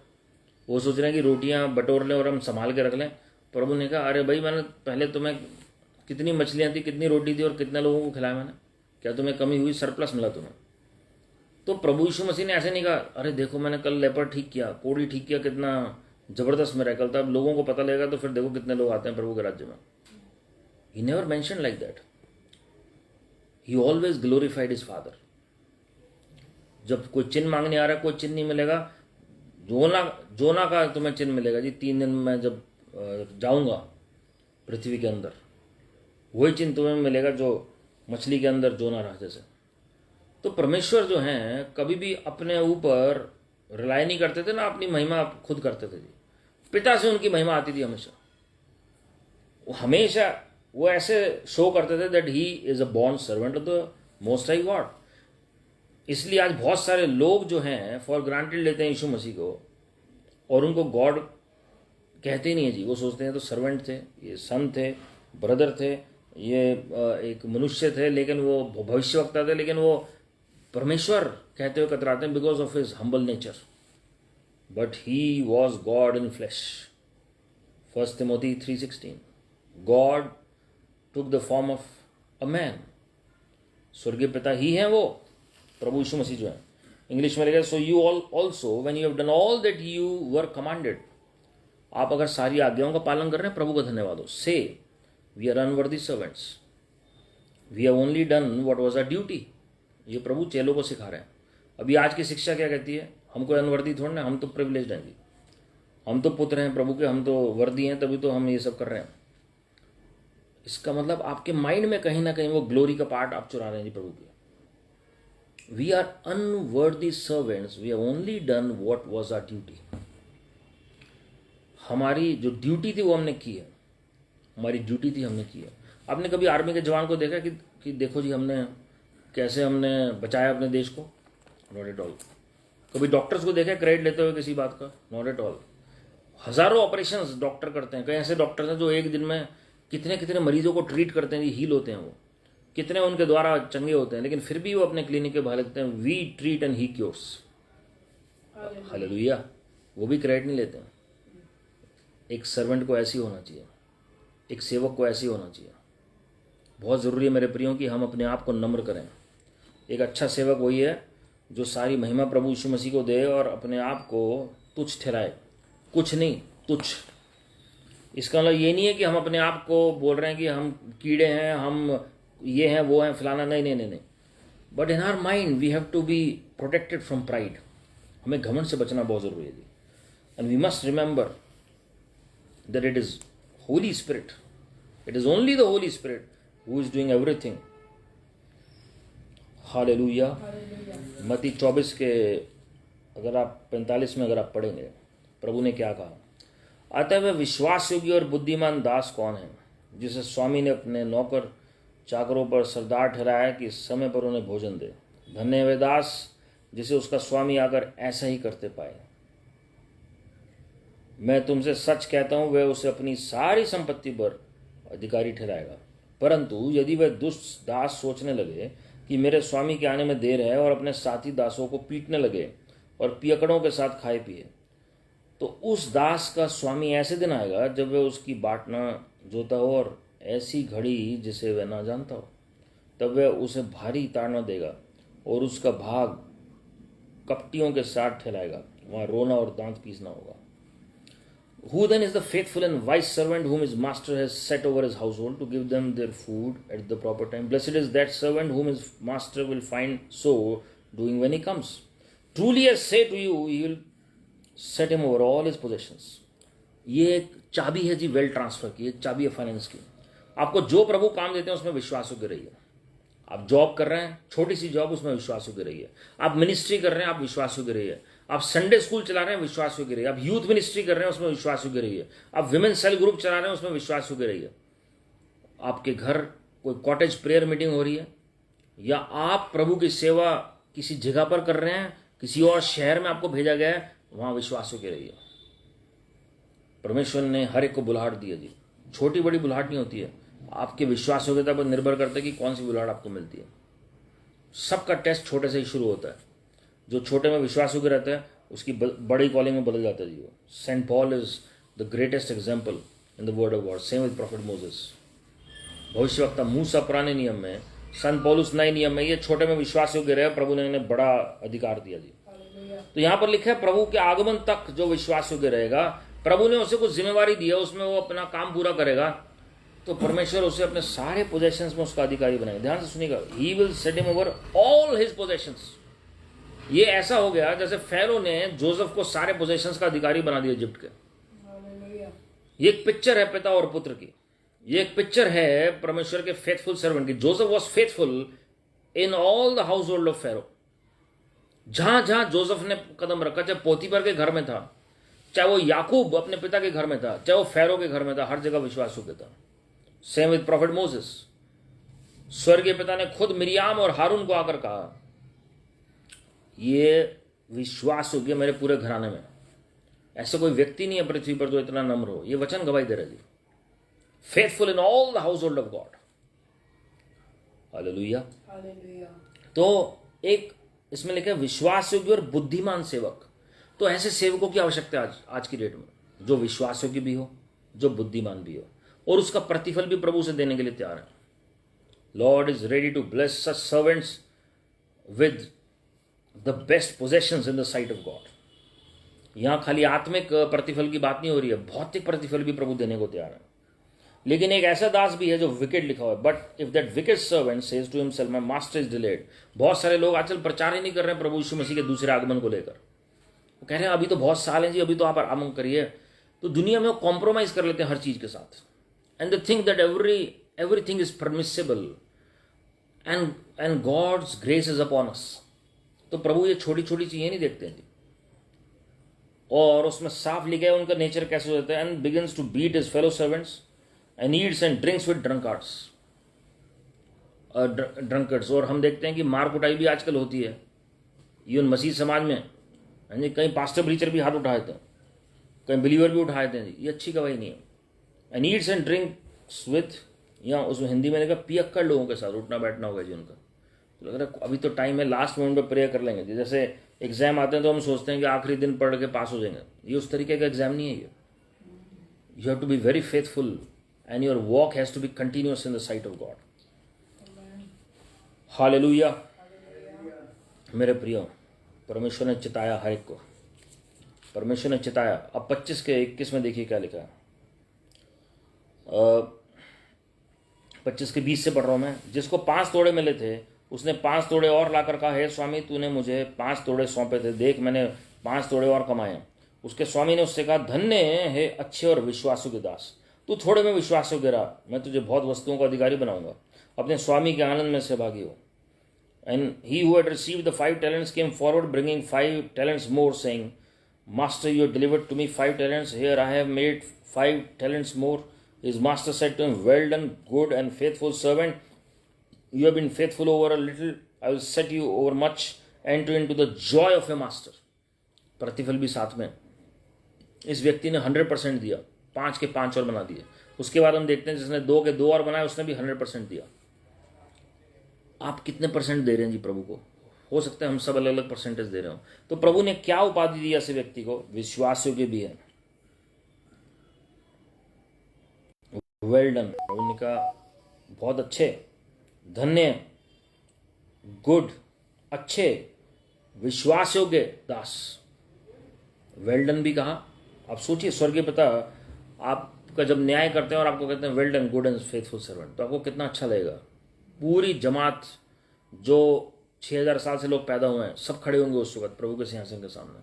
S1: वो सोच रहे हैं कि रोटियां बटोर लें और हम संभाल के रख लें। प्रभु ने कहा, अरे भाई, मैंने पहले तुम्हें कितनी मछलियां थी, कितनी रोटी थी और कितने लोगों को खिलाया मैंने, क्या तुम्हें कमी हुई, सरप्लस मिला तुम्हें? तो प्रभु यीशु मसीह ने ऐसे नहीं कहा, अरे देखो मैंने कल लेपर ठीक किया, कोढ़ी ठीक किया, कितना जबरदस्त मिरेकल था, अब लोगों को पता लगेगा तो फिर देखो कितने लोग आते हैं प्रभु के राज्य में। He never mention like that. He always glorified his father. जब कोई चिन्ह मांगने आ रहा है, कोई चिन्ह नहीं मिलेगा, जोना का तुम्हें चिन्ह मिलेगा जी, 3 दिन में जब जाऊंगा पृथ्वी के अंदर, वही चिन्ह तुम्हें मिलेगा जो मछली के अंदर जोना रहा जैसे। तो परमेश्वर जो हैं कभी भी अपने ऊपर रिलाई नहीं करते थे ना, अपनी महिमा खुद करते थे जी। पिता से उनकी महिमा आती थी हमेशा वो ऐसे शो करते थे that he is a born servant of the most high God. इसलिए आज बहुत सारे लोग जो हैं फॉर ग्रांटेड लेते हैं यीशु मसीह को, और उनको गॉड कहते ही नहीं है जी। वो सोचते हैं तो सर्वेंट थे, ये सन थे, ब्रदर थे, ये एक मनुष्य थे, लेकिन वो भविष्यवक्ता थे, लेकिन वो परमेश्वर कहते हुए कतराते हैं because of his humble nature. But he was God in flash. 1 Timothy 3:16, God took the form of a man. स्वर्गीय पिता ही हैं वो, प्रभु यीशु मसीह जो है। इंग्लिश में लिखा, so you also when you have done all that you were commanded. आप अगर सारी आज्ञाओं का पालन कर रहे हैं, प्रभु का धन्यवाद हो। Say we are unworthy servants, we have only done what was our duty. ये प्रभु चेलों को सिखा रहे हैं। अभी आज की शिक्षा क्या कहती है, हमको अनवर्दी थोड़ा ना, हम तो प्रिविलेज्ड हैं जी, हम तो पुत्र हैं प्रभु के, हम तो वर्दी हैं, तभी तो हम ये सब कर रहे हैं। इसका मतलब आपके माइंड में कहीं ना कहीं वो ग्लोरी का पार्ट आप चुरा रहे हैं जी प्रभु के। We are unworthy servants, we have only done what was our duty. हमारी जो ड्यूटी थी वो हमने की है, हमारी ड्यूटी थी हमने की है। आपने कभी आर्मी के जवान को देखा कि देखो जी हमने कैसे हमने बचाया अपने देश को? Not at all. कभी डॉक्टर्स को देखा क्रेडिट लेते हुए किसी बात का? Not at all. हजारों ऑपरेशंस डॉक्टर करते हैं। कई ऐसे डॉक्टर्स हैं जो एक दिन में कितने कितने मरीजों को ट्रीट करते हैं, हील होते हैं, वो कितने उनके द्वारा चंगे होते हैं, लेकिन फिर भी वो अपने क्लिनिक के बाहर लिखते हैं, we treat and he cures. Hallelujah. वो भी क्रेडिट नहीं लेते हैं। एक सर्वेंट को ऐसी होना चाहिए, एक सेवक को ऐसी होना चाहिए। बहुत ज़रूरी है मेरे प्रियों कि हम अपने आप को नम्र करें। एक अच्छा सेवक वही है जो सारी महिमा प्रभु यीशु मसीह को दे और अपने आप को तुच्छ ठहराए। कुछ नहीं, तुच्छ। इसका मतलब ये नहीं है कि हम अपने आप को बोल रहे हैं कि हम कीड़े हैं, हम ये हैं, वो हैं, फलाना। नहीं नहीं नहीं नहीं। But in our mind we have to be protected from pride. हमें घमंड से बचना बहुत ज़रूरी है जी। And we must remember that it is Holy Spirit. It is only the Holy Spirit who is doing everything. Hallelujah. मत्ती 24 के अगर आप 45 में अगर आप पढ़ेंगे, प्रभु ने क्या कहा, अतः वह विश्वास योग्य और बुद्धिमान दास कौन है जिसे स्वामी ने अपने नौकर चाकरों पर सरदार ठहराया कि समय पर उन्हें भोजन दे। धन्य वे दास जिसे उसका स्वामी आकर ऐसा ही करते पाए। मैं तुमसे सच कहता हूं, वह उसे अपनी सारी संपत्ति पर अधिकारी ठहराएगा। परंतु यदि वह दुष्ट दास सोचने लगे कि मेरे स्वामी के आने में देर है और अपने साथी दासों को पीटने लगे और पियकड़ों के साथ खाए पिए, तो उस दास का स्वामी ऐसे दिन आएगा जब वह उसकी बाट न जोता हो और ऐसी घड़ी जिसे वह ना जानता हो, तब वह उसे भारी ताड़ना देगा और उसका भाग कपटियों के साथ ठहराएगा। वहाँ रोना और दांत पीसना होगा। Who then is the faithful and wise servant whom his master has set over his household to give them their food at the proper time? Blessed is that servant whom his master will find so doing when he comes. Truly I say to you, he will set him over all his possessions. ये एक चाबी है जी wealth transfer की, एक चाबी है finance की। आपको जो प्रभु काम देते हैं उसमें विश्वास होकर रहिए। आप जॉब कर रहे हैं, छोटी सी जॉब, उसमें विश्वास होकर रहिए। आप मिनिस्ट्री कर रहे हैं, आप विश्वास होकर रहिए। आप संडे स्कूल चला रहे हैं, विश्वास होकर रहिए। आप यूथ मिनिस्ट्री कर रहे हैं, उसमें विश्वास होकर रहिए। आप विमेन सेल ग्रुप चला रहे हैं, उसमें विश्वास होकर रहिए। आपके घर कोई कॉटेज प्रेयर मीटिंग हो रही है, या आप प्रभु की सेवा किसी जगह पर कर रहे हैं, किसी और शहर में आपको भेजा गया है, वहां विश्वास होकर रहिए। परमेश्वर ने हर एक को बुलाहट दी है जी। छोटी बड़ी बुलाहट नहीं होती है, आपके विश्वास योग्यता पर निर्भर करता है कि कौन सी बुलाहट आपको मिलती है। सबका टेस्ट छोटे से ही शुरू होता है। जो छोटे में विश्वास योग्य रहता है उसकी बड़ी कॉलिंग में बदल जाता है जी वो। Saint Paul is the greatest example in the word of God, same with prophet Moses. भविष्यवक्ता मूसा पुराने नियम में, संत पौलुस नए नियम में, ये छोटे में विश्वास योग्य रहे, प्रभु ने इन्हें बड़ा अधिकार दिया जी। तो यहां पर लिखा है प्रभु के आगमन तक जो विश्वास योग्य रहेगा, प्रभु ने उसे कुछ जिम्मेवारी दी है, उसमें वो अपना काम पूरा करेगा, तो परमेश्वर उसे अपने सारे पोजेशंस में उसका अधिकारी बनाएगा। ध्यान से सुनिएगा, he will set him over all his possessions. ये ऐसा हो गया जैसे फैरो ने जोसेफ को सारे पोजेशंस का अधिकारी बना दिया इजिप्ट के। ये एक पिक्चर है पिता और पुत्र की, ये एक पिक्चर है परमेश्वर के फेथफुल सर्वेंट की। Joseph was faithful in all the household of pharaoh. जहां जहां जोसेफ ने कदम रखा, चाहे पोतीफर के घर में था, चाहे वो याकूब अपने पिता के घर में था, चाहे वो फैरो के घर में था, हर जगह विश्वास योग्य था। Same with prophet Moses. स्वर्गीय पिता ने खुद मिरियाम और हारून को आकर कहा, ये विश्वास योग्य मेरे पूरे घराने में ऐसा कोई व्यक्ति नहीं है पृथ्वी पर जो इतना नम्र हो। ये वचन गवाही दे रहे जी। Faithful in all the household of God. Hallelujah. तो एक इसमें लिखा है विश्वास योग्य और बुद्धिमान सेवक। तो ऐसे सेवकों की आवश्यकता है आज की डेट में, जो विश्वास योग्य भी हो, जो बुद्धिमान भी हो, और उसका प्रतिफल भी प्रभु से देने के लिए तैयार है। Lord is ready to bless such servants with the best possessions in the sight of God. यहां खाली आत्मिक प्रतिफल की बात नहीं हो रही है, भौतिक प्रतिफल भी प्रभु देने को तैयार है। लेकिन एक ऐसा दास भी है जो विकेट लिखा हुआ है, but if that wicked servant says to himself my master is delayed. बहुत सारे लोग आजकल प्रचार ही नहीं कर रहे हैं प्रभु यीशु मसीह के दूसरे आगमन को लेकर। वो कह रहे हैं अभी तो बहुत साल हैं जी, अभी तो आप आगमन करिए। तो दुनिया में वो कॉम्प्रोमाइज कर लेते हैं हर चीज के साथ, and they think that everything is permissible and God's grace is upon us. तो प्रभु ये छोटी छोटी चीजें नहीं देखते हैं जी। और उसमें साफ लिखा है उनका नेचर कैसे हो जाता है, and begins to beat his fellow servants and eats and drinks with drunkards, drunkards। और हम देखते हैं कि मार कुटाई भी आजकल होती है इवन मसीह समाज में। यानी कहीं पास्टर प्रीचर भी हाथ उठाए थे, कहीं बिलीवर भी उठाए थे। ये अच्छी गवाही नहीं है। And Yeats and drinks with, या उसमें हिंदी में देखा पियक्कड़ लोगों के साथ उठना बैठना होगा जी उनका। तो लग रहा है अभी तो टाइम है, लास्ट मोमेंट पर प्रेयर कर लेंगे जी। जैसे एग्जाम आते हैं तो हम सोचते हैं कि आखिरी दिन पढ़ के पास हो जाएंगे। ये उस तरीके का एग्जाम नहीं है ये। You have to be very faithful and your walk has to be continuous in the sight of God. Hallelujah. मेरे प्रियो, परमेश्वर ने चिताया हर एक को, परमेश्वर ने चिताया। अब 25 के 21 में देखिए क्या लिखा है। 25 के 20 से पढ़ रहा हूं मैं। जिसको 5 तोड़े मिले थे उसने 5 तोड़े और लाकर कहा, हे स्वामी तूने मुझे 5 तोड़े सौंपे थे, देख मैंने 5 तोड़े और कमाए। उसके स्वामी ने उससे कहा, धन्य है अच्छे और विश्वासु के दास, तू थोड़े में विश्वास योग्य रहा, मैं तुझे बहुत वस्तुओं का अधिकारी बनाऊंगा। अपने स्वामी के आनंद में सहभागी हो। And he who had received the 5 talents came forward bringing 5 talents more, saying, master you have delivered to me 5 talents, here I have made 5 talents more. His master said to him, well done good and faithful servant, you have been faithful over a little, I will set you over much, enter into the joy of your master. प्रतिफल भी साथ में। इस व्यक्ति ने 100% दिया, 5 के 5 और बना दिए। उसके बाद हम देखते हैं जिसने 2 के 2 और बनाए उसने भी 100% दिया। आप कितने परसेंट दे रहे हैं जी प्रभु को? हो सकता है हम सब अलग अलग परसेंटेज दे रहे हो। तो प्रभु ने क्या उपाधि दी ऐसे व्यक्ति को? विश्वास योग्य भी है। वेल डन, प्रभु ने कहा बहुत अच्छे, धन्य, गुड, अच्छे, विश्वास योग्य दास। वेल डन भी कहा। आप सोचिए, स्वर्गीय पिता आपका जब न्याय करते हैं और आपको कहते हैं well done good and faithful servant, तो आपको कितना अच्छा लगेगा। पूरी जमात जो 6000 साल से लोग पैदा हुए हैं सब खड़े होंगे उस वक्त प्रभु के सिंहासन के सामने,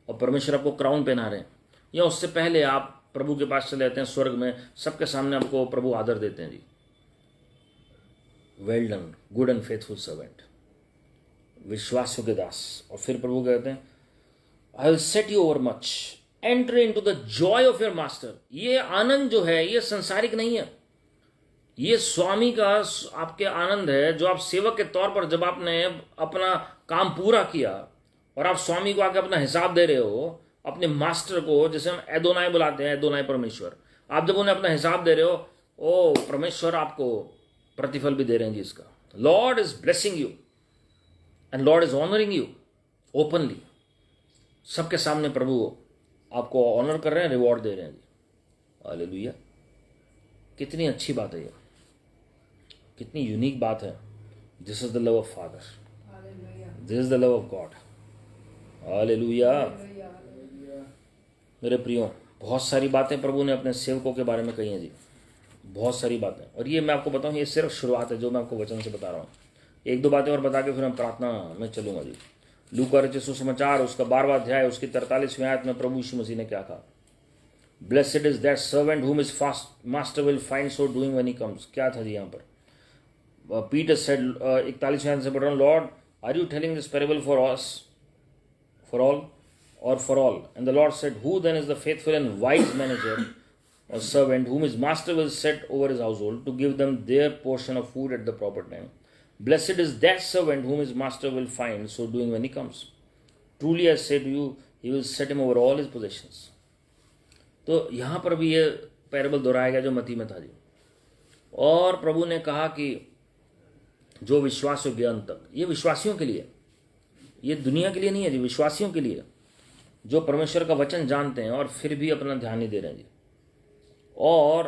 S1: और परमेश्वर आपको क्राउन पहना रहे हैं। या उससे पहले आप प्रभु के पास चले जाते हैं स्वर्ग में, सबके सामने आपको प्रभु आदर देते हैं जी, well done good and faithful servant, विश्वास योग्य दास। और फिर प्रभु कहते हैं, I will set you over much, enter into the joy of your master. ये आनंद जो है ये संसारिक नहीं है, ये स्वामी का आपके आनंद है, जो आप सेवक के तौर पर जब आपने अपना काम पूरा किया और आप स्वामी को आके अपना हिसाब दे रहे हो, अपने मास्टर को, जैसे हम एदोनाई बुलाते हैं, एदोनाई परमेश्वर, आप जब उन्हें अपना हिसाब दे रहे हो, ओ परमेश्वर आपको प्रतिफल भी दे रहे हैं जी इसका। Lord is blessing you and Lord is honouring you openly. सबके सामने प्रभु आपको ऑनर कर रहे हैं, रिवॉर्ड दे रहे हैं जी। हालेलुया। कितनी अच्छी बात है ये, कितनी यूनिक बात है। This is the love of father, this is the love of God. Hallelujah. मेरे प्रियो, बहुत सारी बातें प्रभु ने अपने सेवकों के बारे में कही हैं जी, बहुत सारी बातें। और ये मैं आपको बताऊं, ये सिर्फ शुरुआत है जो मैं आपको वचन से बता रहा हूँ। एक दो बातें और बता के फिर हम प्रार्थना में चलूंगा जी। लूका रचित सुसमाचार उसका 12वां अध्याय उसकी 43वीं आयत में प्रभु यीशु मसीह ने क्या कहा? Blessed is that servant whom his master will find so doing when he comes। क्या था जी यहाँ पर? पीटर सेड, 41वें आयत से पढ़ रहा हूँ, Lord are you telling this parable for us, for all or for all? And the Lord said, who then is the faithful and wise manager or servant whom his master will set over his household to give them their portion of food at the proper time? Blessed is that servant whom his master will find so doing when he comes. Truly I say to you, he will set him over all his possessions. तो यहाँ पर भी ये parable दोहराया गया जो मती में था जी। और प्रभु ने कहा कि जो विश्वास योग्य अंत तक, ये विश्वासियों के लिए, ये दुनिया के लिए नहीं है जी, विश्वासियों के लिए जो परमेश्वर का वचन जानते हैं और फिर भी अपना ध्यान नहीं दे रहे हैं जी। और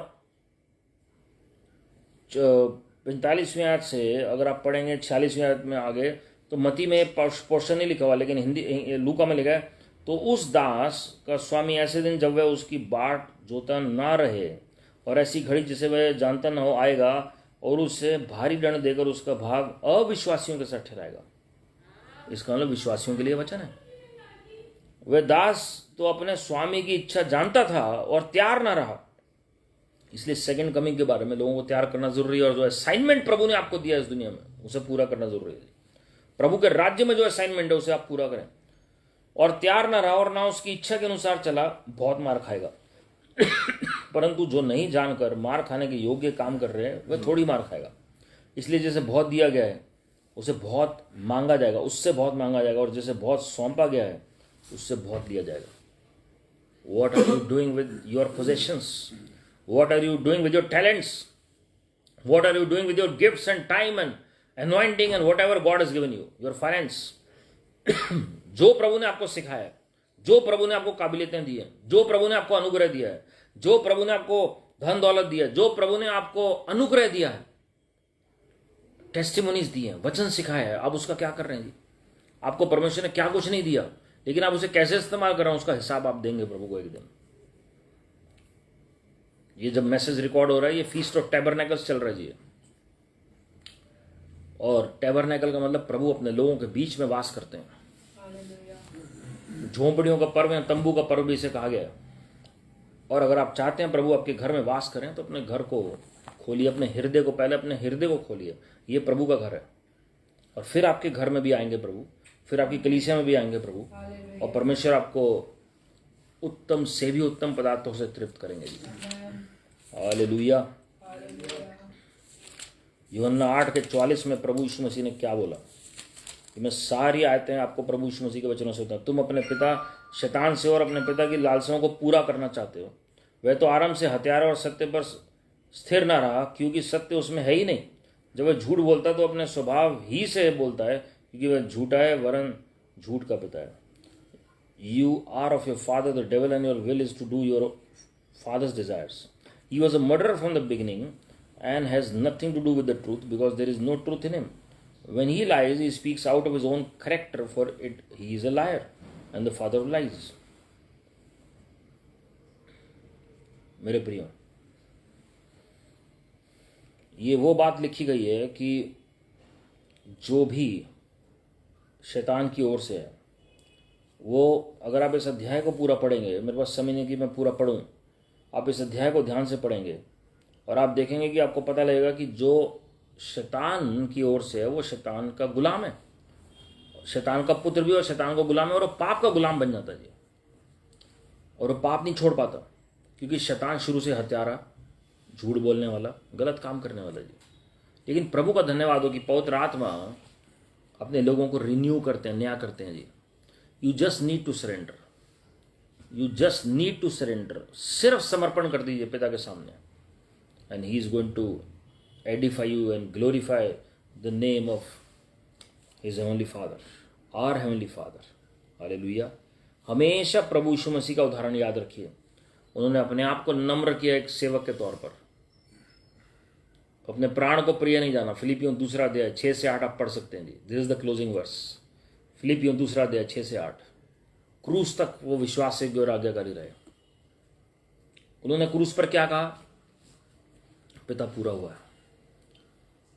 S1: 45वीं आयत से अगर आप पढ़ेंगे 46वीं आयत में आगे, तो मती में पोर्शन नहीं लिखा हुआ, लेकिन हिंदी लूका में लिखा है, तो उस दास का स्वामी ऐसे दिन जब वह उसकी बाट जोता ना रहे और ऐसी घड़ी जिसे वह जानता ना हो आएगा और उसे भारी दंड देकर उसका भाग अविश्वासियों के साथ ठहराएगा। इसका मतलब विश्वासियों के लिए वचन है। वह दास तो अपने स्वामी की इच्छा जानता था और तैयार ना रहा, इसलिए सेकंड कमिंग के बारे में लोगों को तैयार करना जरूरी है। और जो असाइनमेंट प्रभु ने आपको दिया इस दुनिया में, उसे पूरा करना जरूरी है। प्रभु के राज्य में जो असाइनमेंट है उसे आप पूरा करें। और तैयार ना रहा और ना उसकी इच्छा के अनुसार चला, बहुत मार खाएगा। परंतु जो नहीं जानकर मार खाने के योग्य काम कर रहे हैं वह थोड़ी मार खाएगा। इसलिए जैसे बहुत दिया गया है उसे बहुत मांगा जाएगा, उससे बहुत मांगा जाएगा। और जैसे बहुत सौंपा गया है उससे बहुत लिया जाएगा। What are you doing with your possessions? What are you doing with your talents? What are you doing with your gifts and time and anointing and whatever God has given you, your finance? जो प्रभु ने आपको सिखाया है, जो प्रभु ने आपको काबिलियतें दी है, जो प्रभु ने आपको अनुग्रह दिया है, जो प्रभु ने आपको धन दौलत दिया है, जो प्रभु ने आपको अनुग्रह दिया है, टेस्टिमोनीज दी है, वचन सिखाया है, आप उसका क्या कर रहे हैं जी? आपको परमेश्वर ने क्या कुछ नहीं दिया, लेकिन आप उसे कैसे इस्तेमाल कर रहे हैं उसका हिसाब आप देंगे प्रभु को एक दिन। ये जब मैसेज रिकॉर्ड हो रहा है, ये फीस्ट ऑफ टैबरनेकल्स चल रहा है जी। और टैबरनेकल का मतलब प्रभु अपने लोगों के बीच में वास करते हैं। झोंपड़ियों का पर्व या तंबू का पर्व भी इसे कहा गया है। और अगर आप चाहते हैं प्रभु आपके घर में वास करें तो अपने घर को खोलिए, अपने हृदय को, पहले अपने हृदय को खोलिए। ये प्रभु का घर है। और फिर आपके घर में भी आएंगे प्रभु, फिर आपकी कलीसिया में भी आएंगे प्रभु, और परमेश्वर आपको उत्तम से भी उत्तम पदार्थों से तृप्त करेंगे जी। हालेलुया। यूहन्ना 8:44 में प्रभु यीशु मसीह ने क्या बोला? कि मैं सारी आयतें आपको प्रभु यीशु मसीह के वचनों से बताऊं। तुम अपने पिता शैतान से और अपने पिता की लालसाओं को पूरा करना चाहते हो। वह तो आराम से हत्यारा और सत्य पर स्थिर ना रहा, क्योंकि सत्य उसमें है ही नहीं। जब वह झूठ बोलता तो अपने स्वभाव ही से बोलता है, क्योंकि वह झूठा है, वरन झूठ का पिता है। You are of your father the devil and your will is to do your father's desires. He was a murderer from the beginning and has nothing to do with the truth, because there is no truth in him. When he lies, he speaks out of his own character, for he is a liar and the father of lies. मेरे प्रियो, ये वो बात लिखी गई है कि जो भी शैतान की ओर से है, वो अगर आप इस अध्याय को पूरा पढ़ेंगे, मेरे पास समय नहीं कि मैं पूरा पढ़ूं, आप इस अध्याय को ध्यान से पढ़ेंगे और आप देखेंगे कि आपको पता लगेगा कि जो शैतान की ओर से है वो शैतान का गुलाम है। शैतान का पुत्र भी और शैतान का गुलाम है, और वो पाप का गुलाम बन जाता है जी। और वो पाप नहीं छोड़ पाता, क्योंकि शैतान शुरू से हत्यारा, झूठ बोलने वाला, गलत काम करने वाला जी। लेकिन प्रभु का धन्यवाद हो कि पवित्र आत्मा अपने लोगों को रिन्यू करते हैं, नया करते हैं जी। You just need to surrender. You just need to surrender, सिर्फ समर्पण कर दीजिए पिता के सामने, and he is going to edify you and glorify the name of his heavenly father, our heavenly father. Hallelujah. हमेशा प्रभु यीशु मसीह का उदाहरण याद रखिए। उन्होंने अपने आप को नम्र किया एक सेवक के तौर पर, अपने प्राण को प्रिय नहीं जाना। फिलिपियों 2 अध्याय 6 से 8 आप पढ़ सकते हैं जी। This is the closing verse. फिलिपियों 2 अध्याय 6 से 8। क्रूस तक वो विश्वास से और आज्ञाकारी रहे। उन्होंने क्रूस पर क्या कहा? पिता पूरा हुआ है।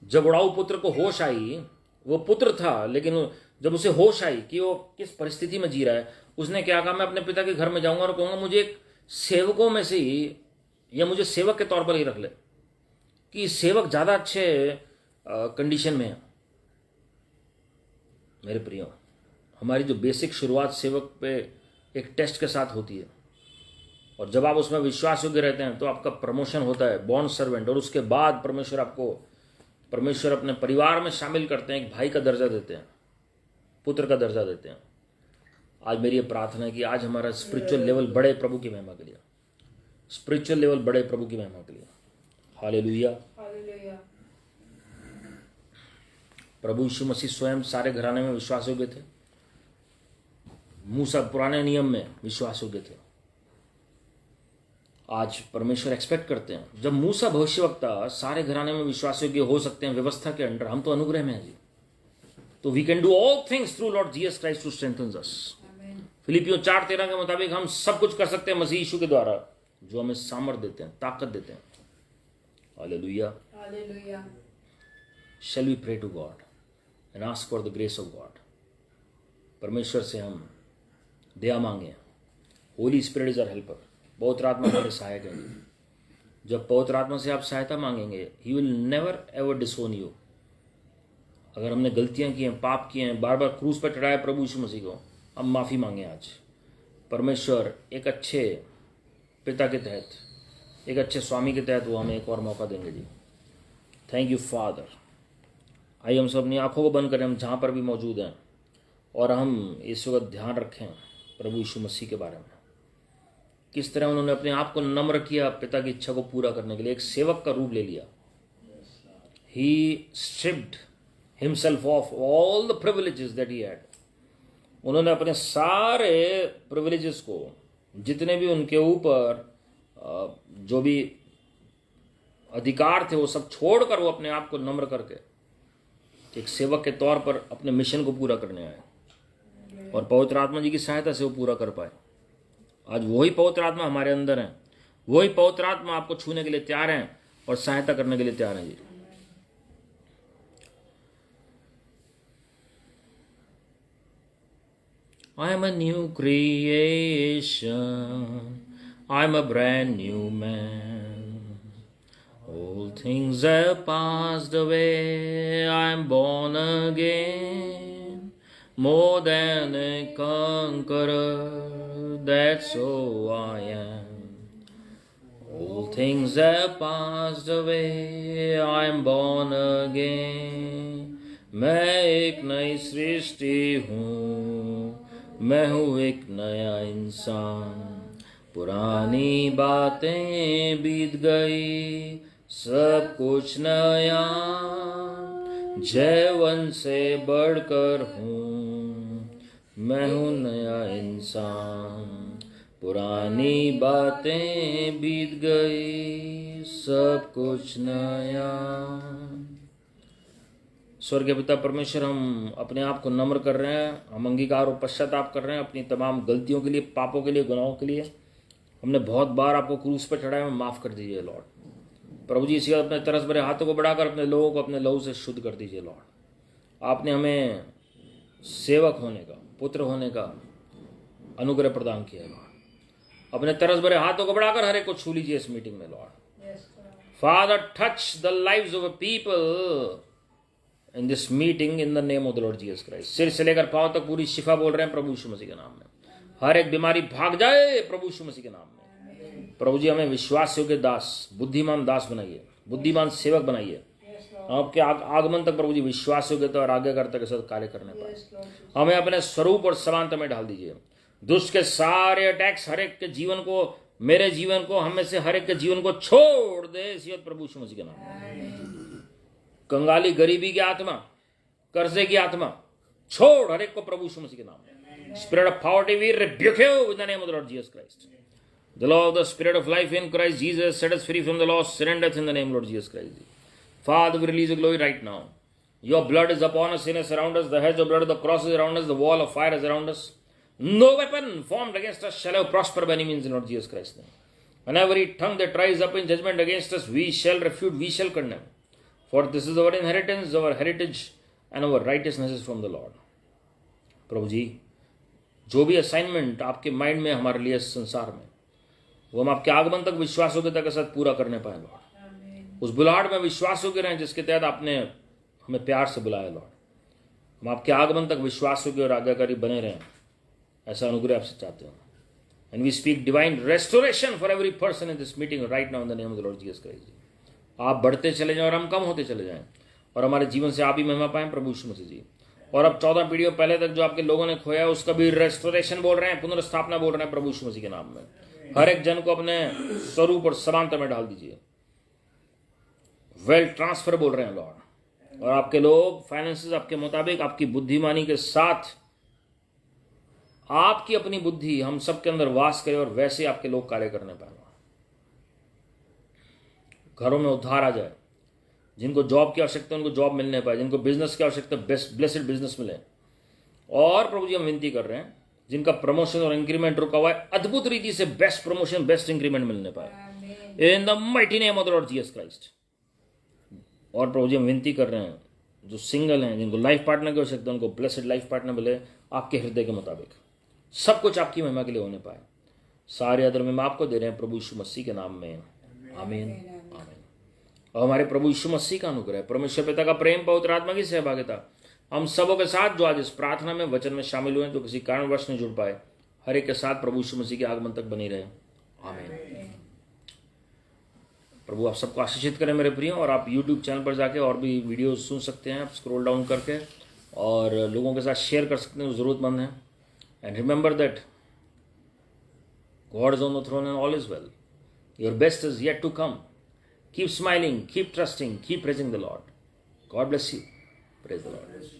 S1: जब उड़ाऊ पुत्र को होश आई, वो पुत्र था, लेकिन जब उसे होश आई कि वो किस परिस्थिति में जी रहा है, उसने क्या कहा? मैं अपने पिता के घर में जाऊंगा और कहूंगा मुझे एक सेवकों में से ही, या मुझे सेवक के तौर पर ही रख ले, कि सेवक ज्यादा अच्छे कंडीशन में है। मेरे प्रियो, हमारी जो बेसिक शुरुआत सेवक पे एक टेस्ट के साथ होती है, और जब आप उसमें विश्वास योग्य रहते हैं तो आपका प्रमोशन होता है, बॉन्ड सर्वेंट, और उसके बाद परमेश्वर अपने परिवार में शामिल करते हैं, एक भाई का दर्जा देते हैं, पुत्र का दर्जा देते हैं। आज मेरी ये प्रार्थना है कि आज हमारा स्पिरिचुअल लेवल बढ़े प्रभु की महिमा के लिए, स्पिरिचुअल लेवल बढ़े प्रभु की महिमा के लिए। हालेलुया। प्रभु यीशु मसीह स्वयं सारे घराने में विश्वास योग्य थे। मूसा पुराने नियम में विश्वास योग्य थे। आज परमेश्वर एक्सपेक्ट करते हैं, जब मूसा भविष्यवक्ता सारे घराने में विश्वास योग्य हो सकते हैं व्यवस्था के अंडर, हम तो अनुग्रह में हैं जी। तो we can do all things through Lord Jesus Christ who strengthens us. फिलिपियों 4:13 के मुताबिक हम सब कुछ कर सकते हैं मसीह यीशु के द्वारा, जो हमें सामर्थ देते हैं, ताकत देते हैं। Hallelujah. Shall we pray to God and ask for the grace of God? परमेश्वर से हम दया मांगे। Holy Spirit is our helper. पवित्र आत्मा हमारे सहायक है। जब पवित्र आत्मा से आप सहायता मांगेंगे, he will never ever डिसोन you. अगर हमने गलतियां की हैं, पाप किए हैं, बार बार क्रूस पर चढ़ाया प्रभु यीशु मसीह को, हम माफ़ी मांगे आज। परमेश्वर एक अच्छे पिता के तहत, एक अच्छे स्वामी के तहत वो हमें एक और मौका देंगे जी। Thank you father. आइए हम सब अपनी आंखों को बंद करें, हम जहाँ पर भी मौजूद हैं, और हम इस वक्त ध्यान रखें प्रभु यीशु मसीह के बारे में, किस तरह उन्होंने अपने आप को नम्र किया पिता की इच्छा को पूरा करने के लिए, एक सेवक का रूप ले लिया। He stripped himself of all the privileges that he had. उन्होंने अपने सारे प्रिविलेजेस को, जितने भी उनके ऊपर जो भी अधिकार थे, वो सब छोड़कर वो अपने आप को नम्र करके एक सेवक के तौर पर अपने मिशन को पूरा करने आए, और पवित्र आत्मा जी की सहायता से वो पूरा कर पाए। आज वही पवित्र आत्मा हमारे अंदर है, वही पवित्र आत्मा आपको छूने के लिए तैयार है और सहायता करने के लिए तैयार है जी। I am a new creation, I am a brand new man. All things have passed away, I am born again. More than a conqueror, that's who I am. All things have passed away, I am born again. मैं एक नई सृष्टि हूँ, मैं हूँ एक नया इंसान। पुरानी बातें बीत गई, सब कुछ नया, जैवन से बढ़कर हूँ, मैं हूँ नया इंसान। पुरानी बातें बीत गई, सब कुछ नया। स्वर्गीय पिता परमेश्वर, हम अपने आप को नम्र कर रहे हैं, हम अंगीकार और पश्चाताप कर रहे हैं अपनी तमाम गलतियों के लिए, पापों के लिए, गुनाहों के लिए। हमने बहुत बार आपको क्रूस पर चढ़ाया, हमें माफ़ कर दीजिए लॉर्ड। प्रभु जी, इसी अपने तरस भरे हाथों को बढ़ाकर अपने लोगों को अपने लहू से शुद्ध कर दीजिए लॉर्ड। आपने हमें सेवक होने का, पुत्र होने का अनुग्रह प्रदान किया लॉर्ड। अपने तरस भरे हाथों को बढ़ाकर हर एक को छू लीजिए इस मीटिंग में Lord. Father, touch the lives of people in this meeting in the name of the Lord Jesus Christ. सिर से लेकर पांव तक पूरी शिफा बोल रहे हैं प्रभु यीशु मसीह के नाम में। हर एक बीमारी भाग जाए प्रभु यीशु मसीह के नाम में। प्रभु जी, हमें विश्वास योग्य दास, बुद्धिमान दास बनाइए, बुद्धिमान सेवक बनाइए। आपके आगमन तक प्रभु जी विश्वास योग्यता और आज्ञाकारिता के साथ कार्य करने पाए। हमें अपने स्वरूप और समानता में ढाल दीजिए। दुष्ट के सारे अटैक्स हर एक के जीवन को, मेरे जीवन को, हम में से हर एक के जीवन को छोड़ दे इसी वक्त प्रभु यीशु मसीह के नाम। कंगाली, गरीबी की आत्मा, कर्जे की आत्मा छोड़ हर एक को प्रभु यीशु मसीह के नाम। Spirit of poverty we rebuke you in the name of the Lord Jesus Christ. The law of the Spirit of life in Christ Jesus set us free from the law of sin and death in the name of Lord Jesus Christ. Father, we release your glory right now. Your blood is upon us, sin is around us, the hedge of blood of the cross is around us, the wall of fire is around us. No weapon formed against us shall ever prosper by any means in Lord Jesus Christ's name. And every tongue that rise up in judgment against us, we shall refute, we shall condemn. For this is our inheritance, our heritage, and our righteousness is from the Lord. प्रभु जी, जो भी assignment आपके mind में हमारे लिए इस संसार में, वो हम आपके आगमन तक विश्वासयोग्यता के साथ पूरा करने पाए लॉर्ड। उस बुलाहट में विश्वास योग्य रहें जिसके तहत आपने हमें प्यार से बुलाया लॉर्ड। हम आपके आगमन तक विश्वास योग्य और आज्ञाकारी बने रहें, ऐसा अनुग्रह आपसे चाहते हैं। And we speak divine restoration for every person in this meeting right now in the name of the Lord Jesus Christ. आप बढ़ते चले जाएं और हम कम होते चले जाएं, और हमारे जीवन से आप ही महिमा पाएं प्रभु यीशु मसीह जी। और अब 14 पीढ़ियों पहले तक जो आपके लोगों ने खोया उसका भी रेस्टोरेशन बोल रहे हैं, पुनर्स्थापना बोल रहे हैं प्रभु यीशु मसीह के नाम में। हर एक जन को अपने स्वरूप और समानता में डाल दीजिए। वेल्थ ट्रांसफर बोल रहे हैं लॉर्ड, और आपके लोग फाइनेंसेस आपके मुताबिक आपकी बुद्धिमानी के साथ, आपकी अपनी बुद्धि हम सबके अंदर वास करे और वैसे आपके लोग कार्य करने पाए। घरों में उद्धार आ जाए, जिनको जॉब की आवश्यकता है उनको जॉब मिलने पाए, जिनको बिजनेस की आवश्यकता ब्लेसेड बिजनेस मिले। और प्रभु जी हम विनती कर रहे हैं जिनका प्रमोशन और इंक्रीमेंट रुका हुआ है, अद्भुत रीति से बेस्ट प्रमोशन बेस्ट इंक्रीमेंट मिलने पाए in the mighty name of the Lord Jesus Christ. और प्रभु जी हम विनती कर रहे हैं जो सिंगल हैं, जिनको लाइफ पार्टनर की आवश्यकता है, उनको ब्लेसेड लाइफ पार्टनर मिले आपके हृदय के मुताबिक। सब कुछ आपकी महिमा के लिए होने पाए। सारे आदर में आपको दे रहे हैं प्रभु यीशु मसीह के नाम में, आमीन आमीन। और हमारे प्रभु यीशु मसीह का अनुग्रह, परमेश्वर पिता का प्रेम, पवित्र आत्मा की सहभागिता हम सबों के साथ जो आज इस प्रार्थना में वचन में शामिल हुए, जो किसी कारणवश नहीं जुड़ पाए, हर एक के साथ प्रभु यीशु मसीह के आगमन तक बनी रहे, आमीन। प्रभु आप सबको आशीषित करें मेरे प्रियो। और आप YouTube चैनल पर जाके और भी वीडियो सुन सकते हैं, आप स्क्रॉल डाउन करके, और लोगों के साथ शेयर कर सकते हैं जो ज़रूरतमंद हैं। And remember that God is on the throne and all is well. Your best is yet to come. Keep smiling, keep trusting, keep praising the Lord. God bless you. Praise the Lord.